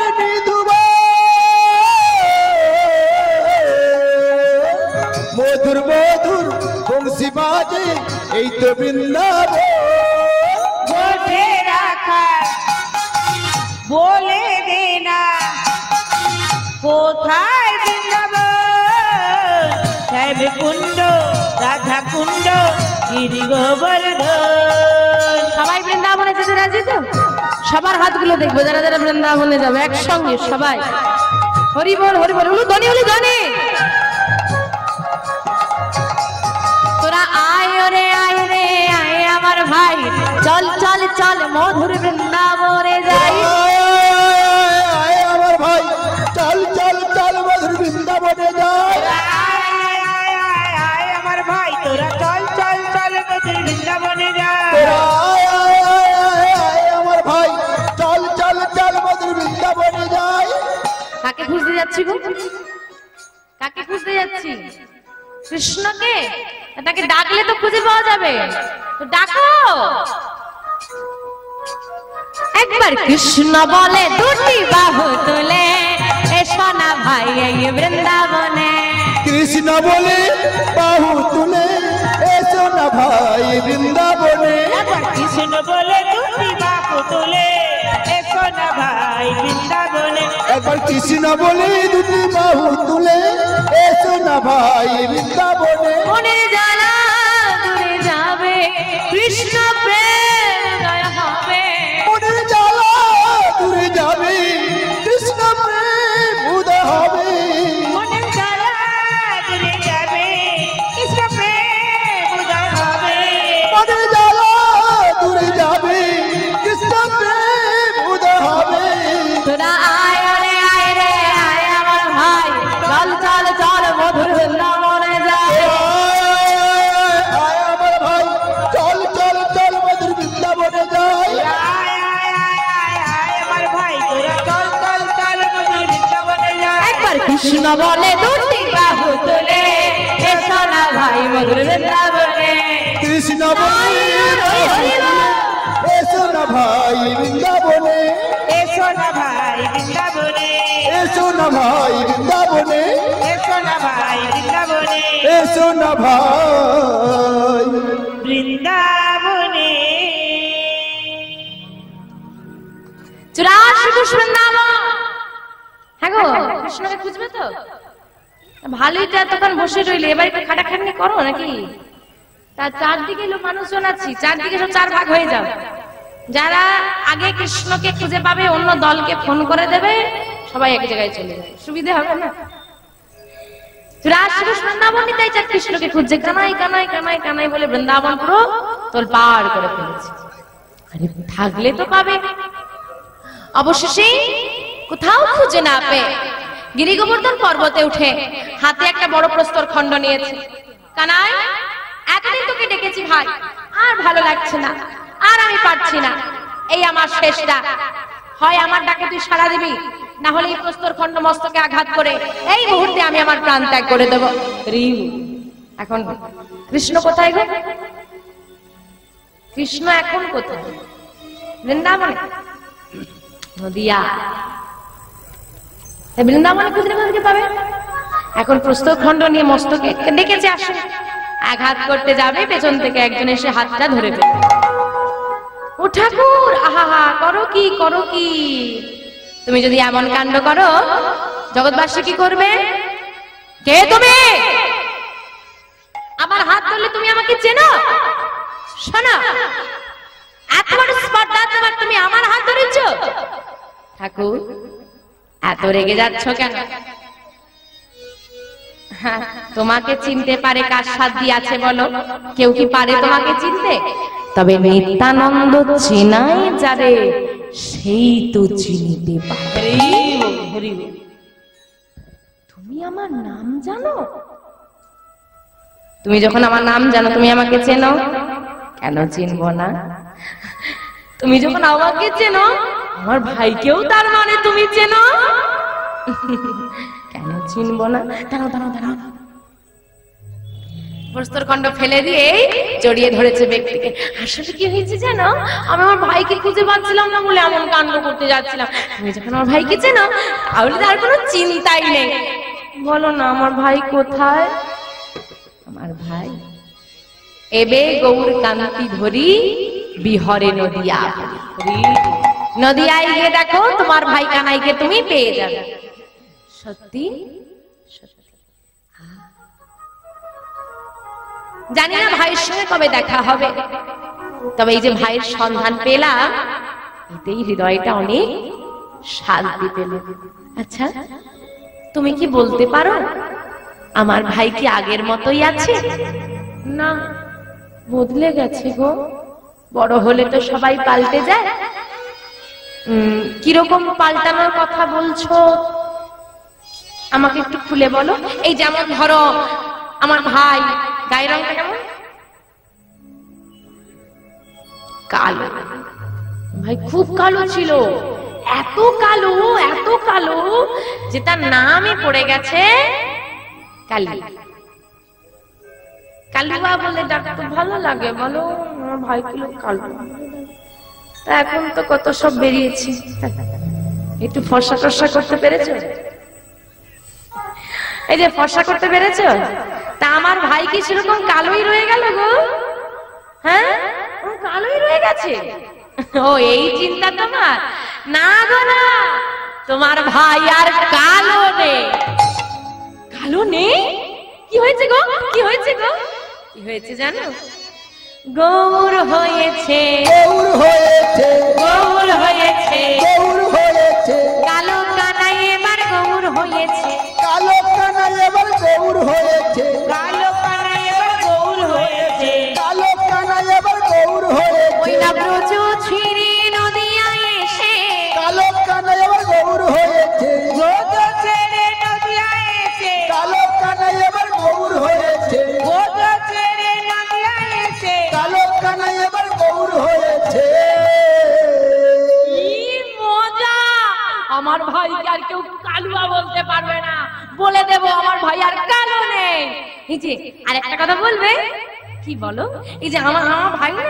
মধুর মধুর বংশী বাজে এই তো বৃন্দাবন। গোধে রাখাল বলে দে না কোথায় বৃন্দাবন শ্যাম কুণ্ড রাধা কুণ্ড গিরি গোবর্ধন। সবাই বৃন্দাবনে যেতে রাজি তো? সবার হাতগুলো দেখবো যারা যারা বৃন্দাবনে যাবে একসঙ্গে সবাই। হরি বল হরি বল, উলু ধ্বনি উলু ধ্বনি। তোরা আয় রে আয় রে আয় আমার ভাই, চল চল চল মধুর বৃন্দাবনে যাই। আয় আমার ভাই, চল চল চল মধুর বৃন্দাবনে যাই। আয় আমার ভাই তোরা চল চল চল মধুর বৃন্দাবনে যাই। আমার ভাই চল চল চল মধুর বৃন্দাবনে যাই। কাকে খুঁজতে যাচ্ছি গো? কাকে খুঁজতে যাচ্ছি? কৃষ্ণকে। তাকে ডাকলে তো খুঁজে পাওয়া যাবে, তো ডাকো একবার। কৃষ্ণ বলে দুটি বাহু তুলে এসো না ভাই এই বৃন্দাবনে। কৃষ্ণ বলে বাহু তুলে এসো না ভাই বৃন্দাবনে। কৃষ্ণ বলে দুটি বাহু তুলে এসো না ভাই বৃন্দাবনে। একবার কৃষ্ণ বলে দুটি বাহু তুলে এসো না ভাই বৃন্দাবনে। মনের জ্বালা দূরে যাবে, কৃষ্ণ প্রেম উদয় হবে। মনের জ্বালা দূরে যাবে, কৃষ্ণ প্রেম উদয় হবে। মনের জ্বালা দূরে যাবে কৃষ্ণ প্রেম উদয় হবে। মনের জ্বালা দূরে যাবে, কৃষ্ণ প্রেম উদয় হবে। তোরা আয় রে আয় রে আয় আমার ভাই, চল চল চল মধুর বৃন্দাবনে যাই। আয় আমার ভাই, চল চল চল মধুর বৃন্দাবনে যাই। আমার ভাই তোরা চল চল চল মধুর বৃন্দাবনে যাই। একবার কৃষ্ণ বলে দুটি বাহু তুলে এসো না ভাই মধুর বৃন্দাবনে। কৃষ্ণ বলে এসো না ভাই বৃন্দাবনে। এসো না ভাই বৃন্দাবনে। এসো না ভাই বৃন্দাবনে। এসো না ভাই বৃন্দাবনে। এসো না ভাই বৃন্দাবনে। 84 কোষ বৃন্দাবন। হ্যাঁ গো, কৃষ্ণকে খুঁজবে তো? ভালোই তো এতক্ষণ বসে রইলে, এবার একটু খাটাখাটনি করো নাকি? তার চারদিকে লোক মানুষজন আছি, চারদিকে সব 4 ভাগ হয়ে যাও। যারা আগে কৃষ্ণকে খুঁজে পাবে অন্য দলকে ফোন করে দেবে, সবাই এক জায়গায় চলে যাবে, সুবিধা হবে না? 84 কোষ বৃন্দাবন তাই চার কৃষ্ণকে খুঁজছে, কানাই কানাই কানাই কানাই বলে বৃন্দাবন পুরো তোলপাড় করে ফেলেছে। আরে থাকলে তো পাবে। অবশেষে কোথাও খুঁজে না পেয়ে গিরি গোবর্ধন পর্বতে উঠে হাতে একটা বড় প্রস্তর খণ্ড নিয়েছে। কানাই, এতদিন তোকে ডেকেছি ভাই, আর ভালো লাগছে না, আর আমি পারছি না, এই আমার শেষ ডাক। হয় আমার ডাকে তুই সাড়া দিবি, না হলে এই প্রস্তর খণ্ড মস্তকে আঘাত করে এই মুহূর্তে আমি আমার প্রাণ ত্যাগ করে দেব। এখন কৃষ্ণ কোথায় গো? কৃষ্ণ এখন কোথায়? বৃন্দাবনে? নদিয়া। বৃন্দাবনে খুঁজলে কোথাকে পাবে? এখন প্রস্তর খণ্ড নিয়ে মস্তকে ডেকেছে, আসে আঘাত করতে যাবে, পেছন থেকে একজন এসে হাতটা ধরে ফেলবে। ও ঠাকুর, আহা করো কি, করো কি? তুমি যদি এমন কাণ্ড করো, জগৎবাসী কি করবে? কে তুমি? আমার হাত ধরলে তুমি আমাকে চেনো? শোনো, এত বড় স্পর্ধা তোমার, তুমি আমার হাত ধরেছ? ঠাকুর, এত রেগে যাচ্ছ কেন? তোমাকে চিনতে পারে কার সাধ্য আছে বলো? কেউ কি পারে তোমাকে চিনতে? তবে নিত্যানন্দ চেনাই যারে, সেই তো চিনিতে পারে। তুমি আমার নাম জানো? তুমি যখন আমার নাম জানো, তুমি আমাকে চেনো? কেন চিনবো না? তুমি যখন আমাকে চেনো, আমার ভাইকেও তার মানে তুমি চেনো? কেন চিনবো না? দাঁড়াও দাঁড়াও দাঁড়াও। প্রস্তর খণ্ড ফেলে দিয়ে জড়িয়ে ধরেছে ব্যক্তিকে। আসলে কি হয়েছে জানো? আমি আমার ভাইকে খুঁজে পাচ্ছিলাম না বলে এমন কাণ্ড করতে যাচ্ছিলাম। তুমি যখন আমার ভাইকে চেনো, তাহলে তার কোনো চিন্তাই নেই। বলো না, আমার ভাই কোথায়? আমার ভাই এবে গৌর কান্তি ধরি বিহরে নদিয়া। নদিয়ায় গিয়ে দেখো, তোমার ভাই কানাইকে তুমি পেয়ে যাবে। সত্যি সত্যি। জানি না ভাইয়ের সঙ্গে কবে দেখা হবে, তবে এই যে ভাইয়ের সন্ধান পেলাম, এতেই হৃদয়টা অনেক শান্তি পেল। আচ্ছা, তুমি কি বলতে পারো আমার ভাই কি আগের মতোই আছে? না, বদলে গেছে গো। বড় হলে তো সবাই পাল্টে যায়। কিরকম পাল্টানোর কথা বলছো আমাকে একটু খুলে বলো। এই যেমন ধরো, আমার ভাই গায়ের রংটা কেমন? কালো। ভাই খুব কালো ছিল, এত কালো, এত কালো যে তার নামই পড়ে গেছে কালী। কালুয়া বলে ডাকতে ভালো লাগে বলো? আমার ভাই কিলো কালো। তা এখন তো কত সব বেরিয়েছে, একটু ফর্সা টর্সা করতে পেরেছো? এই যে ফর্সা করতে পেরেছো, তা আমার ভাই কি সেরকম কালোই রয়ে গেল গো? হ্যাঁ, কালোই রয়ে গেছে। ও এই চিন্তা তোমার? না গো না, তোমার ভাই আর কালো নেই। কালো নেই? কি হয়েছে গো? কি হয়েছে গো? কি হয়েছে জানো? গৌর হয়েছে, গৌর হয়েছে, গৌর হয়েছে, গৌর হয়েছে, কালো কানাই এবার গৌর হয়েছে, কালো কানাই এবার গৌর হয়েছে, কালো কানাই এবার গৌর হয়েছে, কালো কানাই এবার গৌর হয়েছে, ওই না ব্রজ ছিঁড়ে নদিয়ায় এসে, কালো কানাই এবার গৌর হয়েছে, ব্রজ ছেড়ে নদিয়ায় এসে, কালো কানাই এবার গৌর হয়েছে, ব্রজ ছেড়ে নদিয়ায় এসে, কালো কানাই এবার গৌর হয়েছে। কি মজা! আমার ভাইকে আর কেউ কালুয়া বলতে পারবে না, বলে দেব আমার ভাই আর কালো নেই। এই যে আর একটা কথা বলবে, কি বলো? এই যে আমার ভাই না,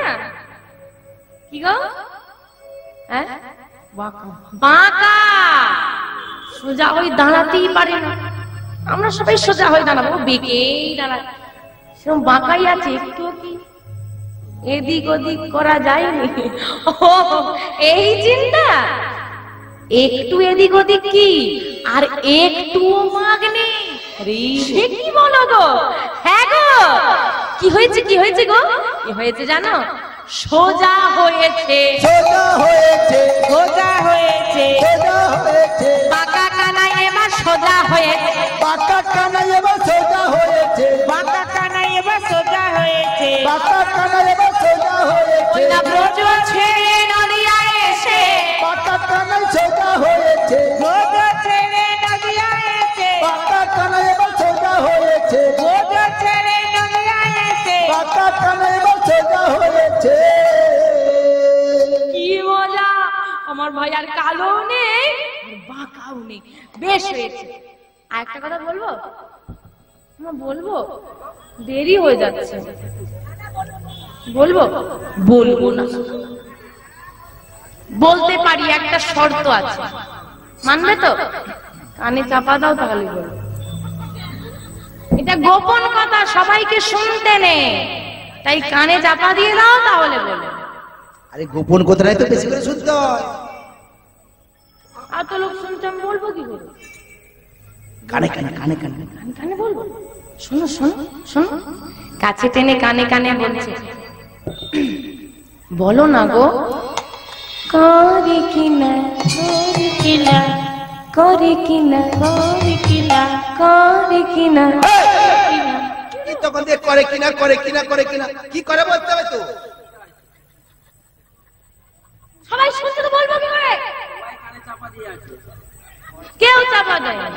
কি গো? হ্যাঁ, বাঁকা, সোজা ওই দাঁড়াতেই পারে না। আমরা সবাই সোজা হয়ে দাঁড়াবো, বেঁকেই দাঁড়ায়, সেরকম বাঁকাই আছে। একটু কি এদিক ওদিক করা যায়নি? ও এই চিন্তা? একটু এদিক ওদিক কি আর একটু মাগনি সে কি বলো গো? হ্যাঁ গো, কি হয়েছে কি হয়েছে গো? কি হয়েছে জানো? সোজা হয়েছে, সোজা হয়েছে, সোজা হয়েছে, সোজা হয়েছে, বাঁকা কানাই এবার সোজা হয়েছে, বাঁকা কানাই এবার সোজা হয়েছে, বাঁকা কানাই এবার সোজা হয়েছে, বাঁকা কানাই এবার সোজা হয়েছে, ওই না ব্রজ ছেড়ে নদিয়ায় এসে, বাঁকা কানাই সোজা হয়েছে, ব্রজ ছেড়ে নদিয়ায় এসে, বাঁকা কানাই এবার সোজা হয়েছে, ব্রজ ছেড়ে নদিয়ায় এসে, বাঁকা কানাই এবার সোজা হয়েছে। কি মজা! আমার ভাই আর কালো নেই আর বাঁকাও নেই, বেশ হয়েছে। আর একটা কথা বলবো, বলবো দেরি হয়ে যাচ্ছে, বলবো বলবো না, বলতে পারি, একটা শর্ত আছে, মানবে তো? কানে চাপা দাও তাহলে বলবো। এটা গোপন কথা, সবাইকে শুনতে নেই, তাই কানে চাপা দিয়ে দাও তাহলে বলো। আরে গোপন কথাটাই তো বেশি করে শুনতে হয়। আর তো লোক শুনতে, আমি বলবো কি করে? কানে কানে কানে কানে কানে কানে বলবো। শোনো শোনো শোনো, কাছে টেনে কানে কানে বলছে, বলো না গো। করে কিনা করে কিনা করে কিনা করে কিনা করে কিনা কি তখন দিয়ে করে কিনা করে কিনা করে কিনা কি করে বলতে হবে তো? সবাই শুনতে তো বলবো কি করে? কেউ চাপা দেয় না।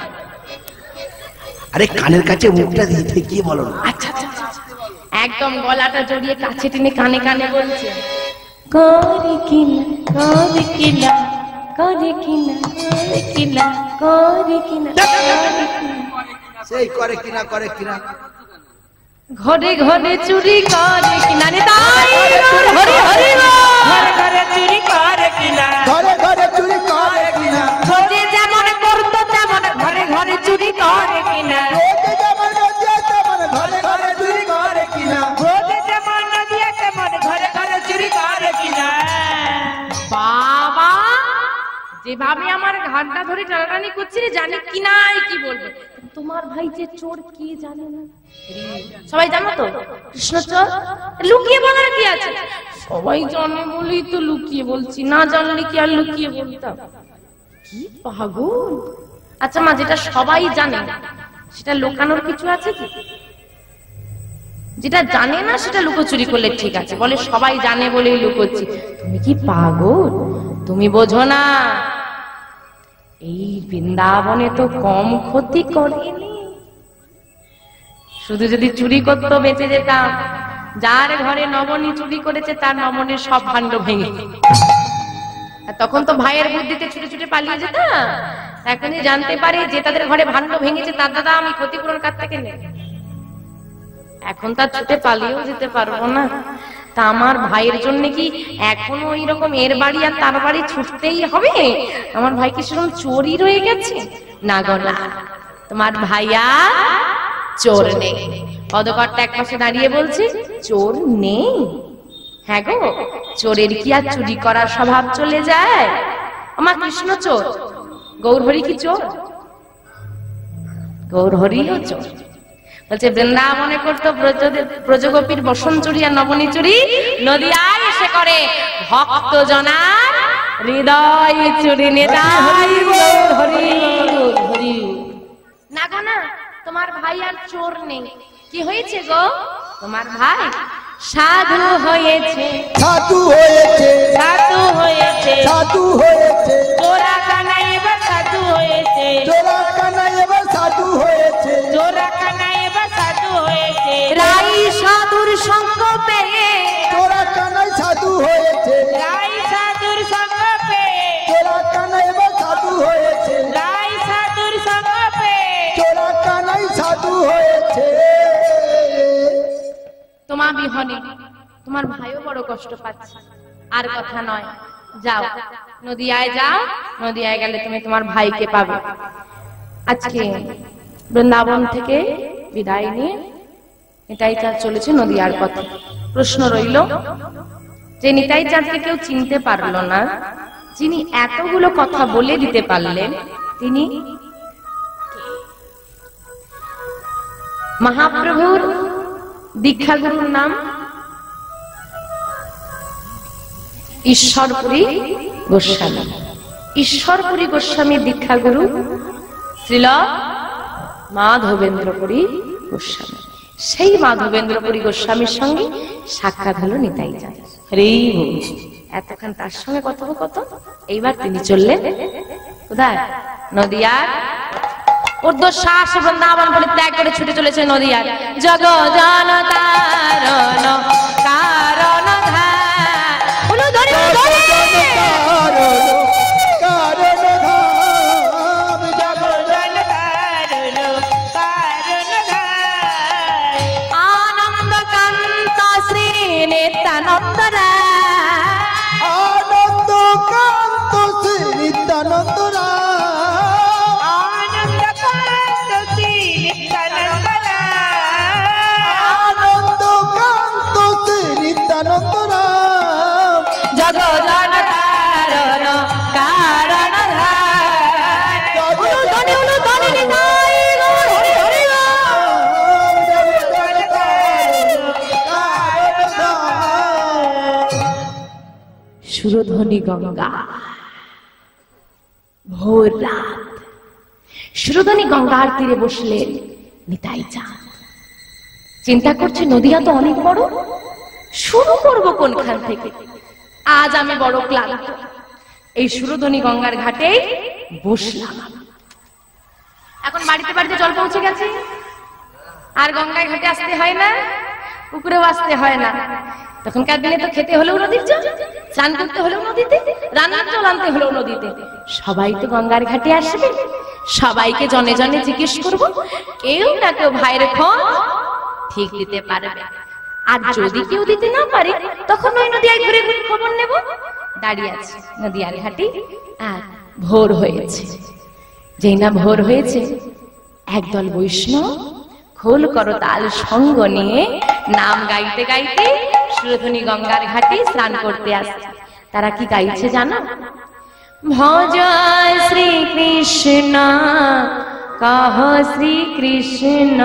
আরে কানের কাছে মুখটা দিয়ে কি বলো না? আচ্ছা আচ্ছা আচ্ছা, একদম গলাটা জড়িয়ে কাছে টেনে কানে কানে বলছে, করে কিনা করে কিনা করে কিনা করে কিনা করে কিনা সেই করে কিনা করে কিনা ঘরে ঘরে চুরি করে কিনা রে তাই হরি হরি ঘরে ঘরে চুরি করে কিনা, ঘরে ঘরে চুরি করে কিনা যে যেমন করতো তেমন ঘরে ঘরে চুরি করে কিনা রোজে যেমন রোজে তেমন ঘরে ঘরে চুরি করে কিনা ব্রজ যেমন নদিয়া তেমন ঘরে ঘরে চুরি করে কিনা। বাবা, যেভাবে আমার ঘাটটা ধরে টানাটানি করছি রে, জানি কি নাই কি বলবে। তোমার ভাই যে চোর কি জানে না? সবাই জানো তো কৃষ্ণ চোর? লুকিয়ে বলার কি আছে? সবাই জানে বলেই তো লুকিয়ে বলছি, না জানলে কি আর লুকিয়ে বলতাম? কি পাগল! আচ্ছা মা, যেটা সবাই জানে সেটা লুকানোর কিছু আছে কি? যেটা জানে না সেটা লুকোচুরি করলে ঠিক আছে, বলে সবাই জানে বলেই লুকোচ্ছি। তুমি কি পাগল? তুমি বোঝো না, এই বৃন্দাবনে তো কম ক্ষতি করেনি। শুধু যদি চুরি করতো বেঁচে যেতাম, যার ঘরে নবনী চুরি করেছে তার নবনীর সব ভাণ্ড ভেঙে, তখন তো ভাইয়ের বুদ্ধিতে ছুটে ছুটে পালিয়ে যেতাম। এখন জানতে পারি যে তাদের ঘরে ভাণ্ড ভেঙেছে তার দাদা আমি ক্ষতিপূরণ কার থেকে নেই, এখন তার ছুটে পালিয়েও যেতে পারবো না। তা আমার ভাইয়ের জন্য কি এখনো ওই রকম এর বাড়ি আর তার বাড়ি ছুটতেই হবে? আমার ভাই কি সেরকম চোরই রয়ে গেছে? না গো না, তোমার ভাইয়া চোর নেই। পদকর্তা এক পাশে দাঁড়িয়ে বলছে চোর নেই। হ্যাঁ গো, চোরের কি আর চুরি করার স্বভাব চলে যায়? আমার কৃষ্ণ চোর, গৌরহরি কি চোর? গৌরহরিও চোর। বলছে বৃন্দাবনে করতো ব্রজগোপীর বসন চুরি আর নবনী চুরি, নদিয়ায় এসে করে ভক্ত জনার হৃদয় চুরি। নেতাই হরি হরি। না গো না, তোমার ভাই আর চোর নেই। কি হয়েছে গো? তোমার ভাই সাধু হয়েছে, সাধু হয়েছে, সাধু হয়েছে, সাধু হয়েছে, চোরা কানাই এবার সাধু হয়েছে, চোরা কানাই এবার সাধু হয়েছে, চোরা কানাই এবার সাধু হয়েছে, রাই সাধুর সঙ্গ পেয়ে, চোরা কানাই সাধু হয়েছে, রাই সাধুর সঙ্গ পেয়ে, চোরা কানাই এবার সাধু হয়েছে, রাই সাধুর সঙ্গ পেয়ে, চোরা কানাই সাধু হয়েছে। তোমার বিহনে তোমার ভাইও বড় কষ্ট পাচ্ছে। আর কথা নয়, যাও নদিয়ায় যাও, নদিয়ায় গেলে তুমি তোমার ভাইকে পাবে। আজকে বৃন্দাবন থেকে বিদায় নিয়ে নিতাই চাঁদ চলেছে নদিয়ার পথে। প্রশ্ন রইল যে নিতাই চাঁদকে কেউ চিনতে পারলো না, যিনি এতগুলো কথা বলে দিতে পারলেন তিনি মহাপ্রভুর দীক্ষাগুরুর নাম ঈশ্বরপুরী গোস্বামী। ঈশ্বরপুরী গোস্বামীর দীক্ষাগুরু শ্রীল মাধবেন্দ্রপুরী গোস্বামী। সেই মাধবেন্দ্রপুরী গোস্বামীর সঙ্গে সাক্ষাৎ হলো নিতাই চাঁদ। হরেই বল। এতক্ষণ তার সঙ্গে কথোপকথন। এইবার তিনি চললেন কোথায়? নদিয়ার ঊর্ধ্বশ্বাস বৃন্দাবন পরিত্যাগ করে ছুটে চলেছে নদিয়ার। জগ জন তারণ কারণ আনন্দ কান্ত শ্রী নিত্যানন্দ আনন্দ কান্ত শ্রী নিত্যানন্দ আনন্দ কান্ত শ্রী নিত্যানন্দ জগদান কারণ কারণ সুরধ্বনি গঙ্গা। ভোর রাত সুরধ্বনি গঙ্গার তীরে বসলেন নিতাই চাঁদ। চিন্তা করছে নদিয়া তো অনেক বড়, শুরু করবো কোনখান থেকে? আজ আমি বড় ক্লান্ত, এই সুরধ্বনি গঙ্গার ঘাটে বসলাম। এখন বাড়িতে বাড়িতে জল পৌঁছে গেছে, আর গঙ্গায় ঘাটে আসতে হয় না, পুকুরেও আসতে হয় না। তখনকার দিনে তো খেতে হলেও নদীর জল, স্নান করতে হলেও নদীতে, রান্নার জল আনতে হলেও নদীতে। সবাই তো গঙ্গার ঘাটে আসবে, সবাইকে জনে জনে জিজ্ঞেস করব, কেউ না কেউ ভাইয়ের খোঁজ ঠিক দিতে পারবে। আর যদি কেউ দিতে না পারে তখন ওই নদীয়ায় ঘুরে ঘুরে খবর নেব। দাঁড়িয়ে আছে নদীয়ার ঘাটে, আর ভোর হয়েছে। যেই না ভোর হয়েছে, একদল বৈষ্ণব খোল করতাল সঙ্গ নিয়ে নাম গাইতে গাইতে সুরধ্বনি গঙ্গার ঘাটে স্নান করতে আসছে। তারা কি গাইছে জানো? ভজ শ্রী কৃষ্ণ কহ শ্রী কৃষ্ণ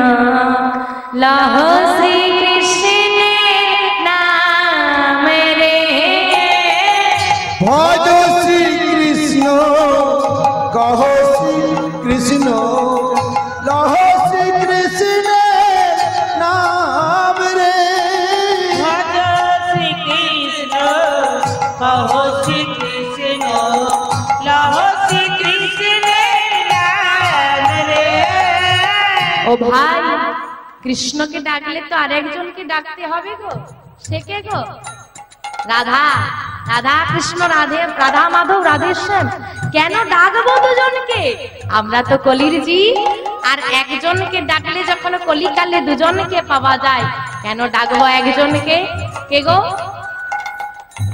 লহ শ্রী কৃষ্ণ নাম রে। ভজ শ্রী কৃষ্ণ কহ শ্রী কৃষ্ণ লহ শ্রী কৃষ্ণ নাম রে। ভজ শ্রী কৃষ্ণ কহ শ্রী কৃষ্ণ লহ শ্রী কৃষ্ণ নাম রে। ও ভাই, কৃষ্ণকে ডাকলে তো আরেকজনকে ডাকতে হবে গো। সে কে গো? রাধা। রাধা কৃষ্ণ, রাধা মাধব, রাধেশ্যাম। কেন ডাকবো দুজনকে? আমরা তো কলির জীব, আর একজনকে ডাকলে যখন কলিকালে দুজনকে পাওয়া যায়, কেন ডাকবো একজনকে? কে গো?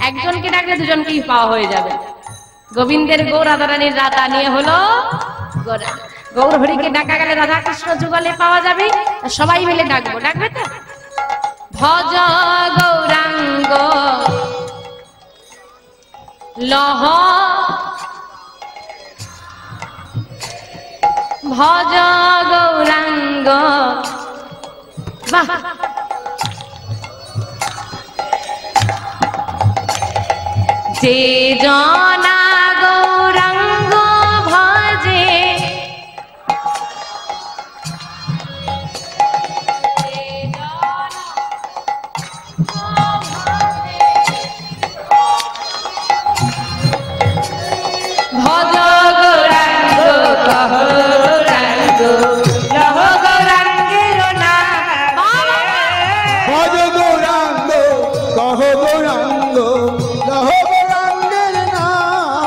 একজনকে ডাকলে দুজনকেই পাওয়া হয়ে যাবে। গোবিন্দের গৌ রাধারানীর রাধা নিয়ে হলো গোরা। গৌর হরিকে ডাকা গেলে রাধা কৃষ্ণ যুগলে পাওয়া যাবে। সবাই মিলে ডাকবো, ডাকবে তো? ভজ গৌরাঙ্গ লহ, ভজ গৌরাঙ্গ। বাহ, যে জনা গৌরাঙ্গ ভজে, ভজ গৌরাঙ্গ কহ গৌরাঙ্গ লহ গৌরাঙ্গের নাম। ভজ গৌরাঙ্গ কহ গৌরাঙ্গ লহ গৌরাঙ্গের নাম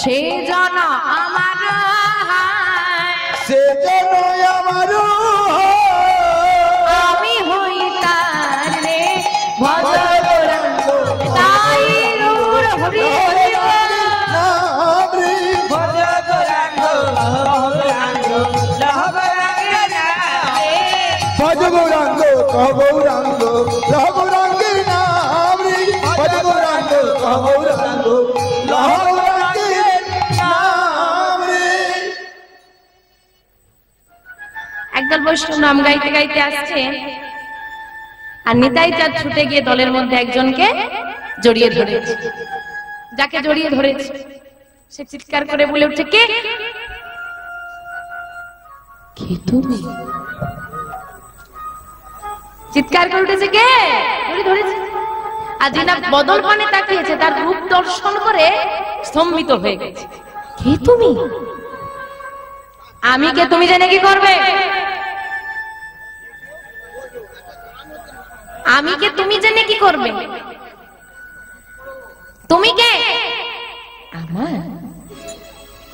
সেজন আমার সেজন আমার আমি হই তার রে ভজ গৌরাঙ্গ তাই রূঢ় হরি হরি নাম রে ভজ গৌরাঙ্গ গৌরাঙ্গ লহ গৌরাঙ্গ নামে ভজ গৌরাঙ্গ কহ গৌরাঙ্গ লহ গৌরাঙ্গের নাম রে ভজ গৌরাঙ্গ কহ গৌরাঙ্গ লহ গৌরাঙ্গের নাম রে। একদল বৈষ্ণব নাম গাইতে গাইতে আসছে, আর নিতাই চাঁদ ছুটে গিয়ে দলের মধ্যে একজনকে জড়িয়ে ধরেছে। যাকে জড়িয়ে ধরেছে সে চিৎকার করে বলে উঠছে, কে কে তুমি? চিৎকার করে উঠেছে, কে ধরেছে। আর যিনি বদল পানে তাকিয়েছে তার রূপ দর্শন করে স্তম্ভিত হয়ে গেছে। কে তুমি? আমি কে তুমি জেনে কি করবে? আমি কে তুমি জেনে কি করবে? তুমি কে?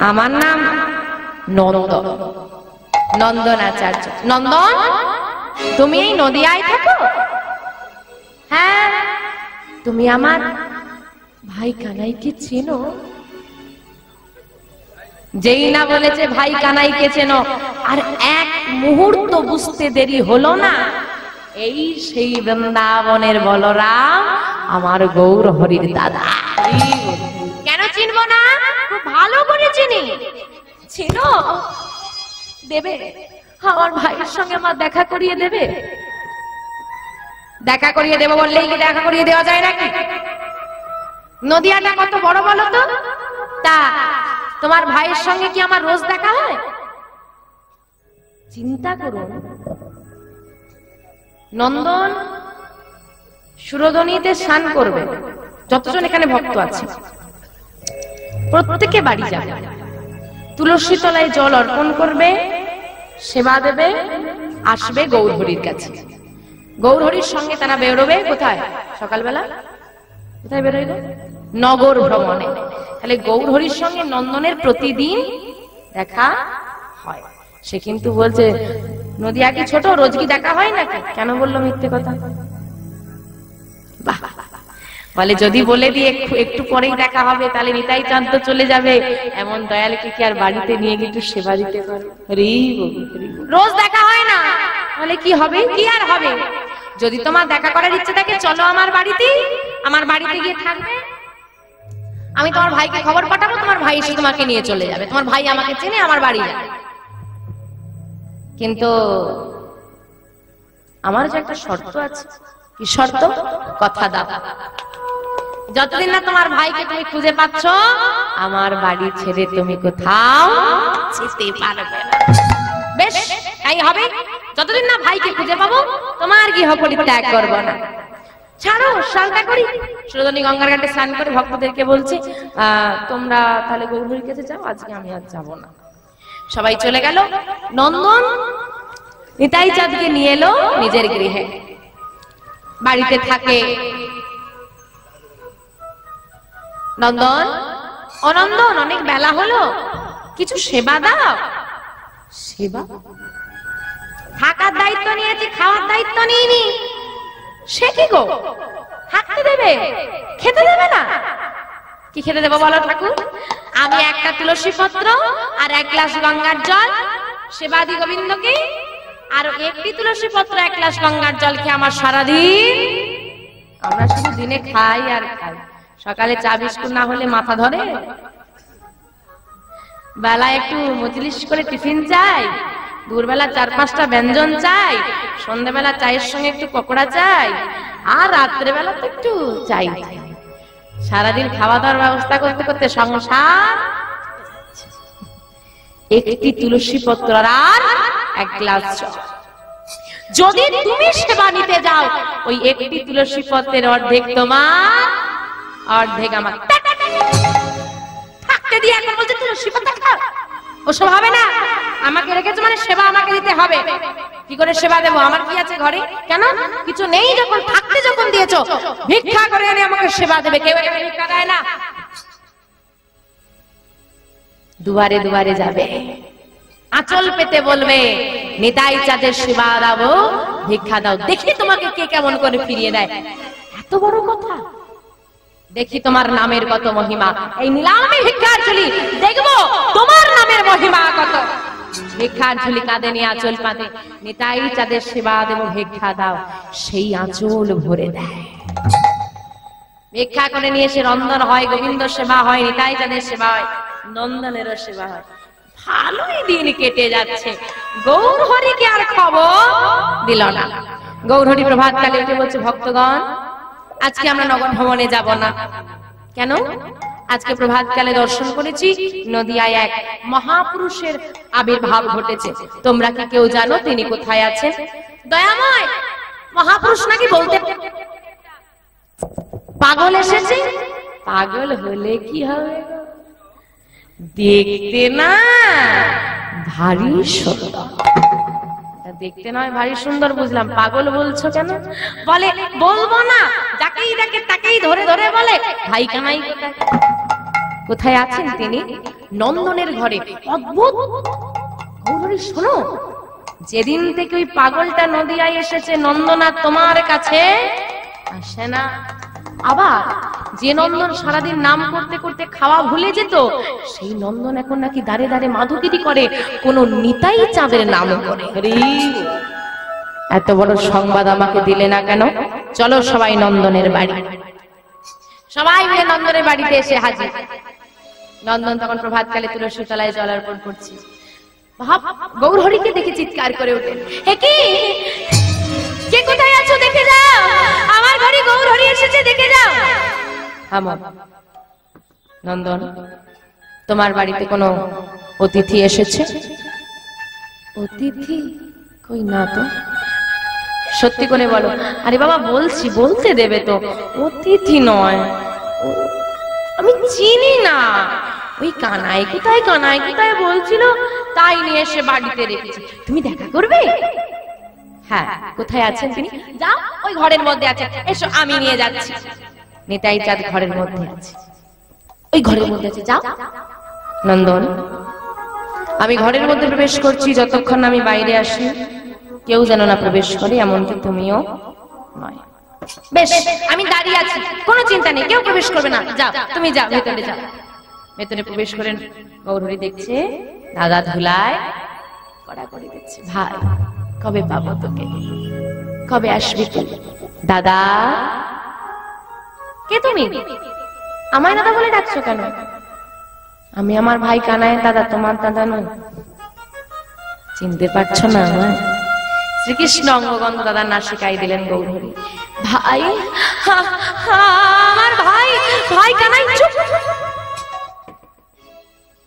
আমার নাম নন্দন, নন্দন আচার্য। নন্দন, তুমি এই নদিয়ায় থাকো? হ্যাঁ। তুমি আমার ভাই কানাইকে চেনো? যেই না বলেছে ভাই কানাইকে চেনো, আর এক মুহূর্ত বুঝতে দেরি হলো না, এই সেই বৃন্দাবনের বলরাম, আমার গৌর হরির দাদা। কেন চিনবো না? খুব ভালো করে চিনি। চিনো? দেবে আমার ভাইয়ের সঙ্গে আমার দেখা করিয়ে দেবে? দেখা করিয়ে দেবো বললেই কি দেখা করিয়ে দেওয়া যায় নাকি? নদিয়াটা কত বড় বলো তো? তা তোমার ভাইয়ের সঙ্গে কি আমার রোজ দেখা হয়? চিন্তা করুন। নন্দন সুরধনীতে স্নান করবে, যতজন এখানে ভক্ত আছে প্রত্যেকে বাড়ি যাবে, তুলসী তলায় জল অর্পণ করবে, সেবা দেবে, আসবে গৌরহরির কাছে। গৌরহরির সঙ্গে তারা বেরোবে কোথায়? সকালবেলা কোথায় বেরোইল? নগর ভ্রমণে। তাহলে গৌরহরির সঙ্গে নন্দনের প্রতিদিন দেখা হয়। সে কিন্তু বলছে নদিয়া কি ছোট, রোজ কি দেখা হয় নাকি? কেন বললো মিথ্যে কথা? বলে যদি বলে দিয়ে একটু পরেই দেখা হবে তাহলে নিতাই চাঁদ তো চলে যাবে, এমন দয়ালকে কি আর বাড়িতে নিয়ে গিয়ে একটু সেবা দিতে পারে? রোজ দেখা হয় না। বলে কি হবে? কি আর হবে? যদি তোমার দেখা করার ইচ্ছে থাকে চলো আমার বাড়িতে, আমার বাড়িতে গিয়ে থাকবে, আমি তোমার ভাইকে খবর পাঠাবো, তোমার ভাই এসে তোমাকে নিয়ে চলে যাবে, তোমার ভাই আমাকে চেনে, আমার বাড়ি যাবে। কিন্তু আমার যে একটা শর্ত আছে। কি শর্ত? কথা দাও, যতদিন না তোমার ভাইকে তুমি খুঁজে পাচ্ছ আমার বাড়ি ছেড়ে তুমি কোথাও যেতে পারবে না। বেশ, তাই হবে। যতদিন না ভাইকে খুঁজে পাবো তোমার গৃহ পরিত্যাগ করবো না। ছাড়ো, স্নানটা করি। সুরধনী গঙ্গার ঘাটে স্নান করে ভক্তদেরকে বলছে তোমরা তাহলে গৌরহরির কাছে যাও, আজকে আমি আর যাবো না। সবাই চলে গেল। নন্দন নিতাই চাঁদকে নিয়ে এলো নিজের গৃহে, বাড়িতে থাকে। নন্দন, ও নন্দন, অনেক বেলা হলো, কিছু সেবা দাও। সেবা? থাকার দায়িত্ব নিয়েছি, খাওয়ার দায়িত্ব নিইনি। সে কি গো, থাকতে দেবে, খেতে দেবে না? কি খেতে দেবো বলো ঠাকুর? আমি একটা তুলসী পত্র আর এক গ্লাস গঙ্গার জল সেবা দি গোবিন্দকে, আর একটি তুলসী পত্র এক গ্লাস গঙ্গার জল খেয়ে আমার সারাদিন। আমরা শুধু দিনে খাই আর খাই, সকালে চা বিস্কুট না হলে মাথা ধরে। বেলা একটু মজলিস করে টিফিন চাই, দুপুরবেলা 4-5টা ব্যঞ্জন চাই, সন্ধ্যাবেলা চায়ের সঙ্গে একটু পকোড়া চাই, আর রাত্রেবেলা তো একটু চাই। সারাদিন খাওয়া দাওয়ার ব্যবস্থা করতে করতে সংসার। একটি তুলসী পত্র আর এক গ্লাস জল। যদি তুমি সেবা নিতে যাও ওই একটি তুলসী পত্রের অর্ধেক তোমার, অর্ধেক আমার। থাকতে দিয়ে এখন বলছে তুলসী পাতা খাও, ওসব হবে না। আমাকে রেখেছো মানে সেবা আমাকে দিতে হবে। কি করে সেবা দেবো? আমার কি আছে ঘরে? কেন কিছু নেই যখন, থাকতে যখন দিয়েছো ভিক্ষা করে এনে আমাকে সেবা দেবে। কেউ এখানে ভিক্ষা দেয় না। দুয়ারে দুয়ারে যাবে, আঁচল পেতে বলবে নিতাই চাঁদের সেবা দাও, ভিক্ষা দাও, দেখি তোমাকে কে কেমন করে ফিরিয়ে দেয়। এত বড় কথা, দেখি তোমার নামের কত মহিমা, এই নিলামে ভিক্ষার ঝুলি, দেখবো তোমার নামের মহিমা কত। ভিক্ষার ঝুলি কাঁধে নিয়ে আঁচল পাতে, নিতাই চাঁদের সেবা দেব, ভিক্ষা দাও, সেই আঁচল ভরে দেয়। ভিক্ষা করে নিয়ে এসে রন্ধন হয়, গোবিন্দ সেবা হয়, নিতাই চাঁদের সেবা হয়, নন্দনেরও সেবা হয়। ভালোই দিন কেটে যাচ্ছে, গৌরহরিকে আর খবর দিল না। গৌরহরি প্রভাতকালে উঠে বলছে, ভক্তগণ আজকে আমরা নগর ভ্রমণে যাব না। কেন? আজকে প্রভাতকালে দর্শন করেছি নদিয়ায় এক মহাপুরুষের আবির্ভাব ঘটেছে। তোমরা কি কেউ জানো তিনি কোথায় আছেন? দয়াময়, মহাপুরুষ নাকি বলতে পাগল এসেছে। পাগল হলে কি হবে? দেখতে না ভারী সুন্দর। দেখতে নয় ভারী সুন্দর বুঝলাম, পাগল বলছো কেন? বলে বলবো না, যাকেই দেখে তাকেই ধরে ধরে বলে ভাই কানাই কোথায়। কোথায় আছেন তিনি? নন্দনের ঘরে। অদ্ভুত। গৌরী শোনো, যেদিন থেকে ওই পাগলটা নদিয়ায় এসেছে, নন্দনা তোমার কাছে আসে না। আবার যে নন্দন সারাদিন নাম করতে করতে খাওয়া ভুলে যেত, সেই নন্দন এখন নাকি দাঁড়ে দাঁড়ে মাধুগিরি করে, কোন নিতাই চাঁদের নাম করে। এত বড় সংবাদ আমাকে দিলে না কেন? চলো সবাই নন্দনের বাড়ি। সবাই মিলে নন্দনের বাড়িতে এসে হাজির। নন্দন তখন প্রভাতকালে তুলসী তলায় জল অর্পণ করছে। গৌরহরিকে দেখে চিৎকার করে ওঠেন, হে কি, কে কোথায় আছো দেখে যাও, আমার ঘরে গৌরহরি এসেছে, দেখে যাও। নন্দন, তোমার বাড়িতে কোনো অতিথি এসেছে? অতিথি কই না তো। সত্যি করে বলো। আরে বাবা বলছি, বলতে দেবে তো। অতিথি নয়, আমি চিনি না। ওই কানাই কোথায়, কানাই কোথায় বলছিল, তাই নিয়ে এসে বাড়িতে রেখেছি। তুমি দেখা করবে? হ্যাঁ, কোথায় আছেন তিনি? যাও, ওই ঘরের মধ্যে আছে, এসো আমি নিয়ে যাচ্ছি। নিতাই চাঁদ ঘরের মধ্যে আছে, ওই ঘরের মধ্যে আছে, যাও। নন্দন, আমি ঘরের মধ্যে প্রবেশ করছি, যতক্ষণ আমি বাইরে আসি কেউ যেন না প্রবেশ করে, এমনকি তুমিও নয়। বেশ, আমি দাঁড়িয়ে আছি, কোনো চিন্তা নেই, কেউ প্রবেশ করবে না। যাও, তুমি যাও, ভেতরে যাও। ভেতরে প্রবেশ করেন। গৌরহরি দেখছে দাদা ধুলায় কড়া করে দিচ্ছে, ভাই কবে পাবো তোকে, কবে আসবি তুই? দাদা। কে তুমি? আমায় দাদা বলে ডাকছো কেন? আমি আমার ভাই কানাই দাদা, তোমার দাদা নয়। চিনতে পারছো না আমায়? শ্রীকৃষ্ণ অঙ্গগন্ধ দাদার নাসিকায় দিলেন গৌরহরি। ভাই, আমার ভাই, ভাই কানাই। চুপ।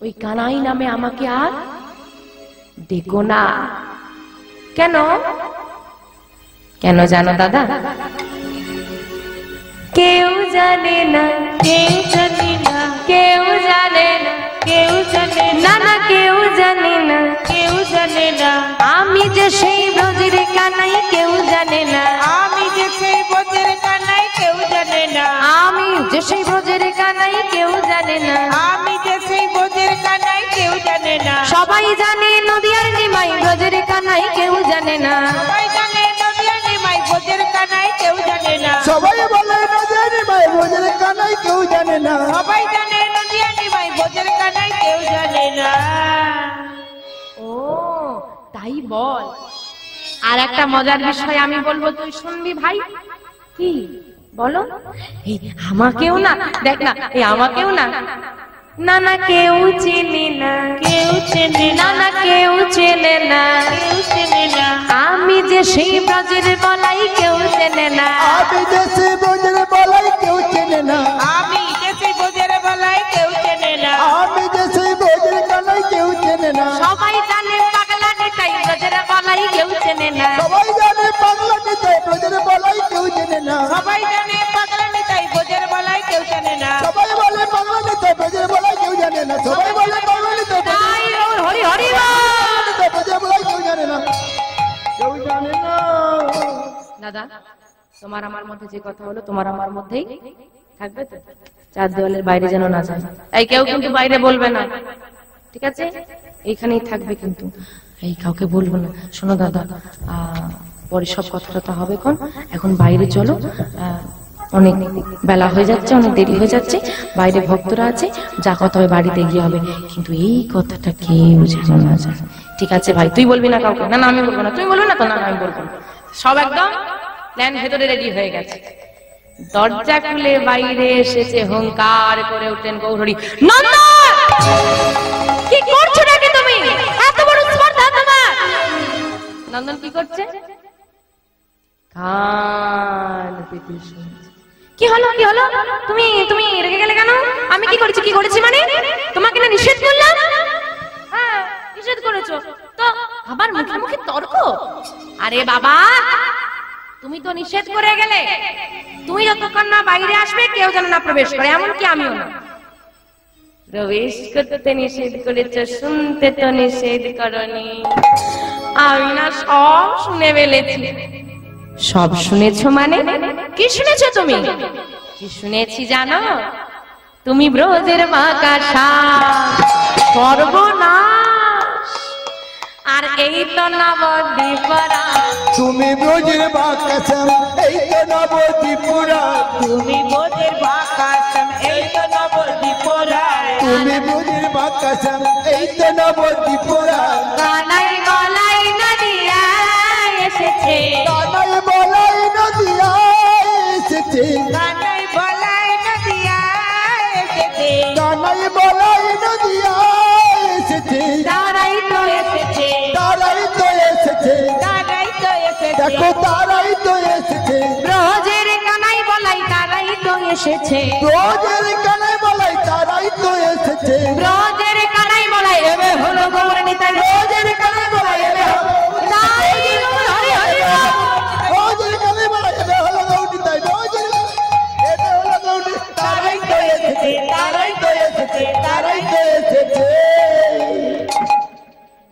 ওই কানাই নামে আমাকে আর ডেকো না। কেন? কেন জানো দাদা? কেউ জানে না, কেউ জানে না, কেউ জানে না, কেউ জানে না না কেউ জানে না, কেউ জানে না, আমি যে সেই ব্রজের কানাই, কেউ জানে না, আমি যে সেই ব্রজের কানাই, কেউ জানে না, আমি যে সেই ব্রজের কানাই, কেউ জানে না, আমি যে সেই ব্রজের কানাই, কেউ জানে না। সবাই জানে নদিয়ার নিমাই ব্রজের কানাই, কেউ জানে না, সবাই জানে নদিয়ার নিমাই ব্রজের কানাই, কেউ জানে না, সবাই বলে নদিয়ার নিমাই ব্রজের কানাই, কেউ জানে না, সবাই জানে নদিয়ার নিমাই ব্রজের কানাই, কেউ জানে না। ও তাই বল। আর একটা মজার বিষয় আমি বলবো, তুই শুনবি ভাই। কি বলো? এই আমাকেও না, দেখ না, এই আমাকেও না, না না কেউ চিনি না, কেউ চেনে না না কেউ চেনে না, কেউ চেনে না, আমি যে সেই ব্রজের বলাই, কেউ চেনে না, আমি যে সেই ব্রজের বলাই, কেউ চেনে না, আমি যে সেই ব্রজের বলাই, কেউ চেনে না, আমি যে সেই ব্রজের কানাই, কেউ চেনে না, সবাই জানে পাগলা নিতাই ব্রজের বলাই, কেউ চেনে না, সবাই জানে পাগলা নিতাই ব্রজের বলাই, কেউ চেনে না, সবাই জানে পাগলা নিতাই ব্রজের বলাই, কেউ জানে না, সবাই বলে পাগলা নিতাই ব্রজের বলাই, কেউ জানে না, সবাই বলে পাগলা নিতাই তাই হরি হরি বল। ব্রজের বলাই, কেউ জানে না, কেউ জানে না। দাদা, তোমার আমার মধ্যে যে কথা হলো, তোমার আমার মধ্যেই থাকবে তো? চার দেওয়ালের বাইরে যেন না যায়, তাই কেউ কিন্তু বাইরে বলবে না। ঠিক আছে, এইখানেই থাকবে কিন্তু, এই কাউকে বলবো না। শোনো দাদা, পরে সব কথাটা তো হবে, এখন বাইরে চলো, অনেক বেলা হয়ে যাচ্ছে, অনেক দেরি হয়ে যাচ্ছে, বাইরে ভক্তরা আছে, যা কথা হবে বাড়িতে গিয়ে হবে, কিন্তু এই কথাটা কেউ যেন না জানে। ঠিক আছে ভাই, তুই বলবি না কাউকে? না না আমি বলবো না। তুমি বলবো না তো? না না আমি বলবো না। সব একদম প্ল্যান ভেতরে রেডি হয়ে গেছে। দরজা খুলে বাইরে এসেছে, হুঙ্কার করে উঠলেন গৌরহরি, নন্দন কি করছো নাকি তুমি? এত বড় স্পর্ধা তোমার? নন্দন কি করছে? কান পেতে শুনছে। কি হলো কি হলো? তুমি তুমি রেগে গেলে কেন? আমি কি করেছি? কি করেছি মানে? তোমাকে না নিষেধ করলাম? হ্যাঁ নিষেধ করেছো তো আবার মুখে মুখে তর্ক? আরে বাবা, তুমি তো নিষেধ করে গেলে, তুমি যতক্ষণ না বাইরে আসবে কেউ যেন না প্রবেশ করে, এমনকি আমিও না। প্রবেশ করতে নিষেধ করেছো, শুনতে তো নিষেধ করনি। আমি না সব শুনে ফেলেছি। সব শুনেছো মানে? কি শুনেছো তুমি? কি শুনেছি জানো? তুমি ব্রজের বাঁকা শাক, সর্বনাশ, আর এই তো নবদ্বীপরা। তুমি ব্রজের বাঁকা শ্যাম, এই তো নবদ্বীপরা। তুমি ব্রজের বাঁকা শ্যাম, এই তো নবদ্বীপরা। তুমি ব্রজের বাঁকা শ্যাম, এই তো নবদ্বীপরা। কানাই বলাই নদিয়া এসেছে, কানাই বলাই নদিয়া এসেছে, কানাই বলাই নদিয়া এসেছে, কানাই বলাই নদিয়া এসেছে। তারাই তো এসেছে, তারাই তো এসেছে, তারাই তো এসেছে। দেখো তারাই তো এসেছে। ব্রজের কানাই বলাই তারাই তো এসেছে, ব্রজের কানাই বলাই তারাই তো এসেছে। ব্রজের কানাই বলাই এবে হলো গৌর নিতাই, ব্রজের কানাই বলাই এবে হলো, তাই গৌর হরি হরি বল। ব্রজের কানাই বলাই এবে হলো গৌরী তাই, ব্রজের এবে হলো গৌরী। তারাই তো এসেছে, তারাই তো এসেছে, তারাই তো এসেছে।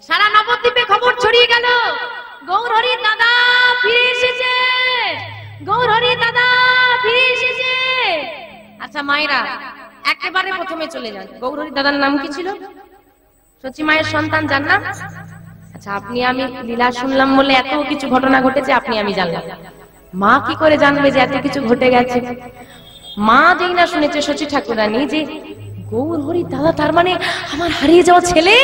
সারা নবদ্বীপে খবর ছড়িয়ে গেল, গৌর হরি দাদা ফিরে এসেছে, গৌর হরি দাদা ফিরে এসেছে। আচ্ছা মায়েরা একেবারে প্রথমে চলে যান, গৌর হরি দাদার নাম কি ছিল? সচি মায়ের সন্তান, যার নাম? আচ্ছা আপনি আমি লীলা শুনলাম বলে এত কিছু ঘটনা ঘটেছে, আপনি আমি জানলাম, মা কি করে জানবে যে এত কিছু ঘটে গেছে? মা যেই না শুনেছে সচি ঠাকুরানী যে গৌর হরি দাদা, তার মানে আমার হারিয়ে যাওয়া ছেলে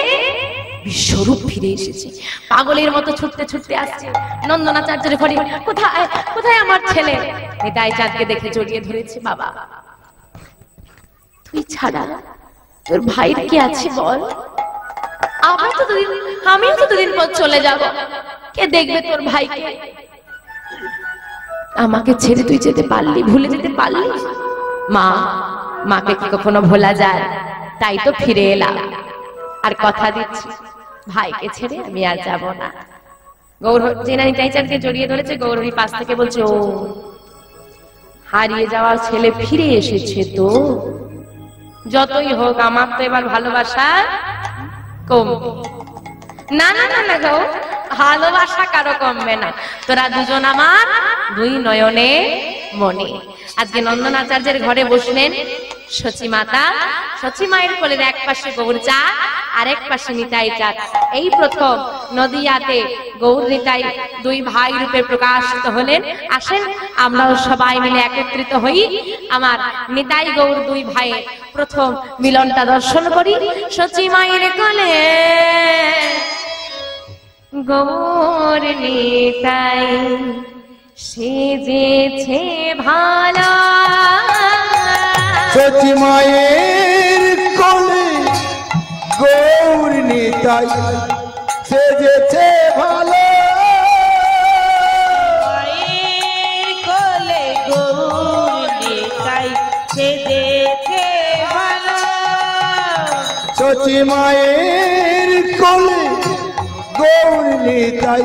বিশ্বরূপ ফিরে এসেছে, পাগলের মতো ছুটতে ছুটতে আসছে নন্দনাচার্যের ঘরে। কোথায় কোথায় আমার ছেলে? নিতাই চাঁদকে দেখে জড়িয়ে ধরেছে। বাবা তুই ছাড়া তোর ভাইয়ের কি আছে বল? আমিও তো দুদিন পর চলে যাব, কে দেখবে তোর ভাইকে? আমাকে ছেড়ে তুই যেতে পারলি, ভুলে যেতে পারলি? মা, মাকে কি কখনো ভোলা যায়? তাই তো ফিরে এলাম, আর কথা দিচ্ছি ভাইকে ছেড়ে আমি আর যাব না। গৌর জেনা নিতাই চাঁদকে জড়িয়ে ধরেছে, গৌরহরি পাশ থেকে বলছে, ও হারিয়ে যাওয়া ছেলে ফিরে এসেছে তো? যতই হোক আমার তো এবার ভালোবাসা কমবে না। না না না গো, ভালোবাসা কারো কমবে না, তোরা দুজন আমার দুই নয়নে মনে। আজকে নন্দনাচার্যের ঘরে বসলেন সচি মাতা, সচি মায়ের কোলের এক পাশে গৌর চাঁদ আর এক পাশে নিতাই চাঁদ। এই প্রথম নদিয়াতে গৌর নিতাই দুই ভাই রূপে প্রকাশিত হলেন। আসেন আমরাও সবাই মিলে একত্রিত হই, আমার নিতাই গৌর দুই ভাইয়ের প্রথম মিলনটা দর্শন করি। সচি মায়ের কোলে গৌর নিতাই সেজেছে ভালো, সচি মায়ের কোলে গৌর নিতাই সেজেছে ভালো। মায়ের কোলে গৌর নিতাই সেজেছে ভালো, সচি মায়ের কোলে গৌর নিতাই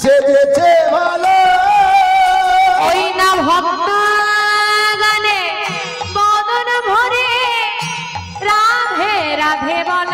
সেজেছে ভালো। ওই না ভক্ত গানে বদন ভরে রাধে রাধে বল,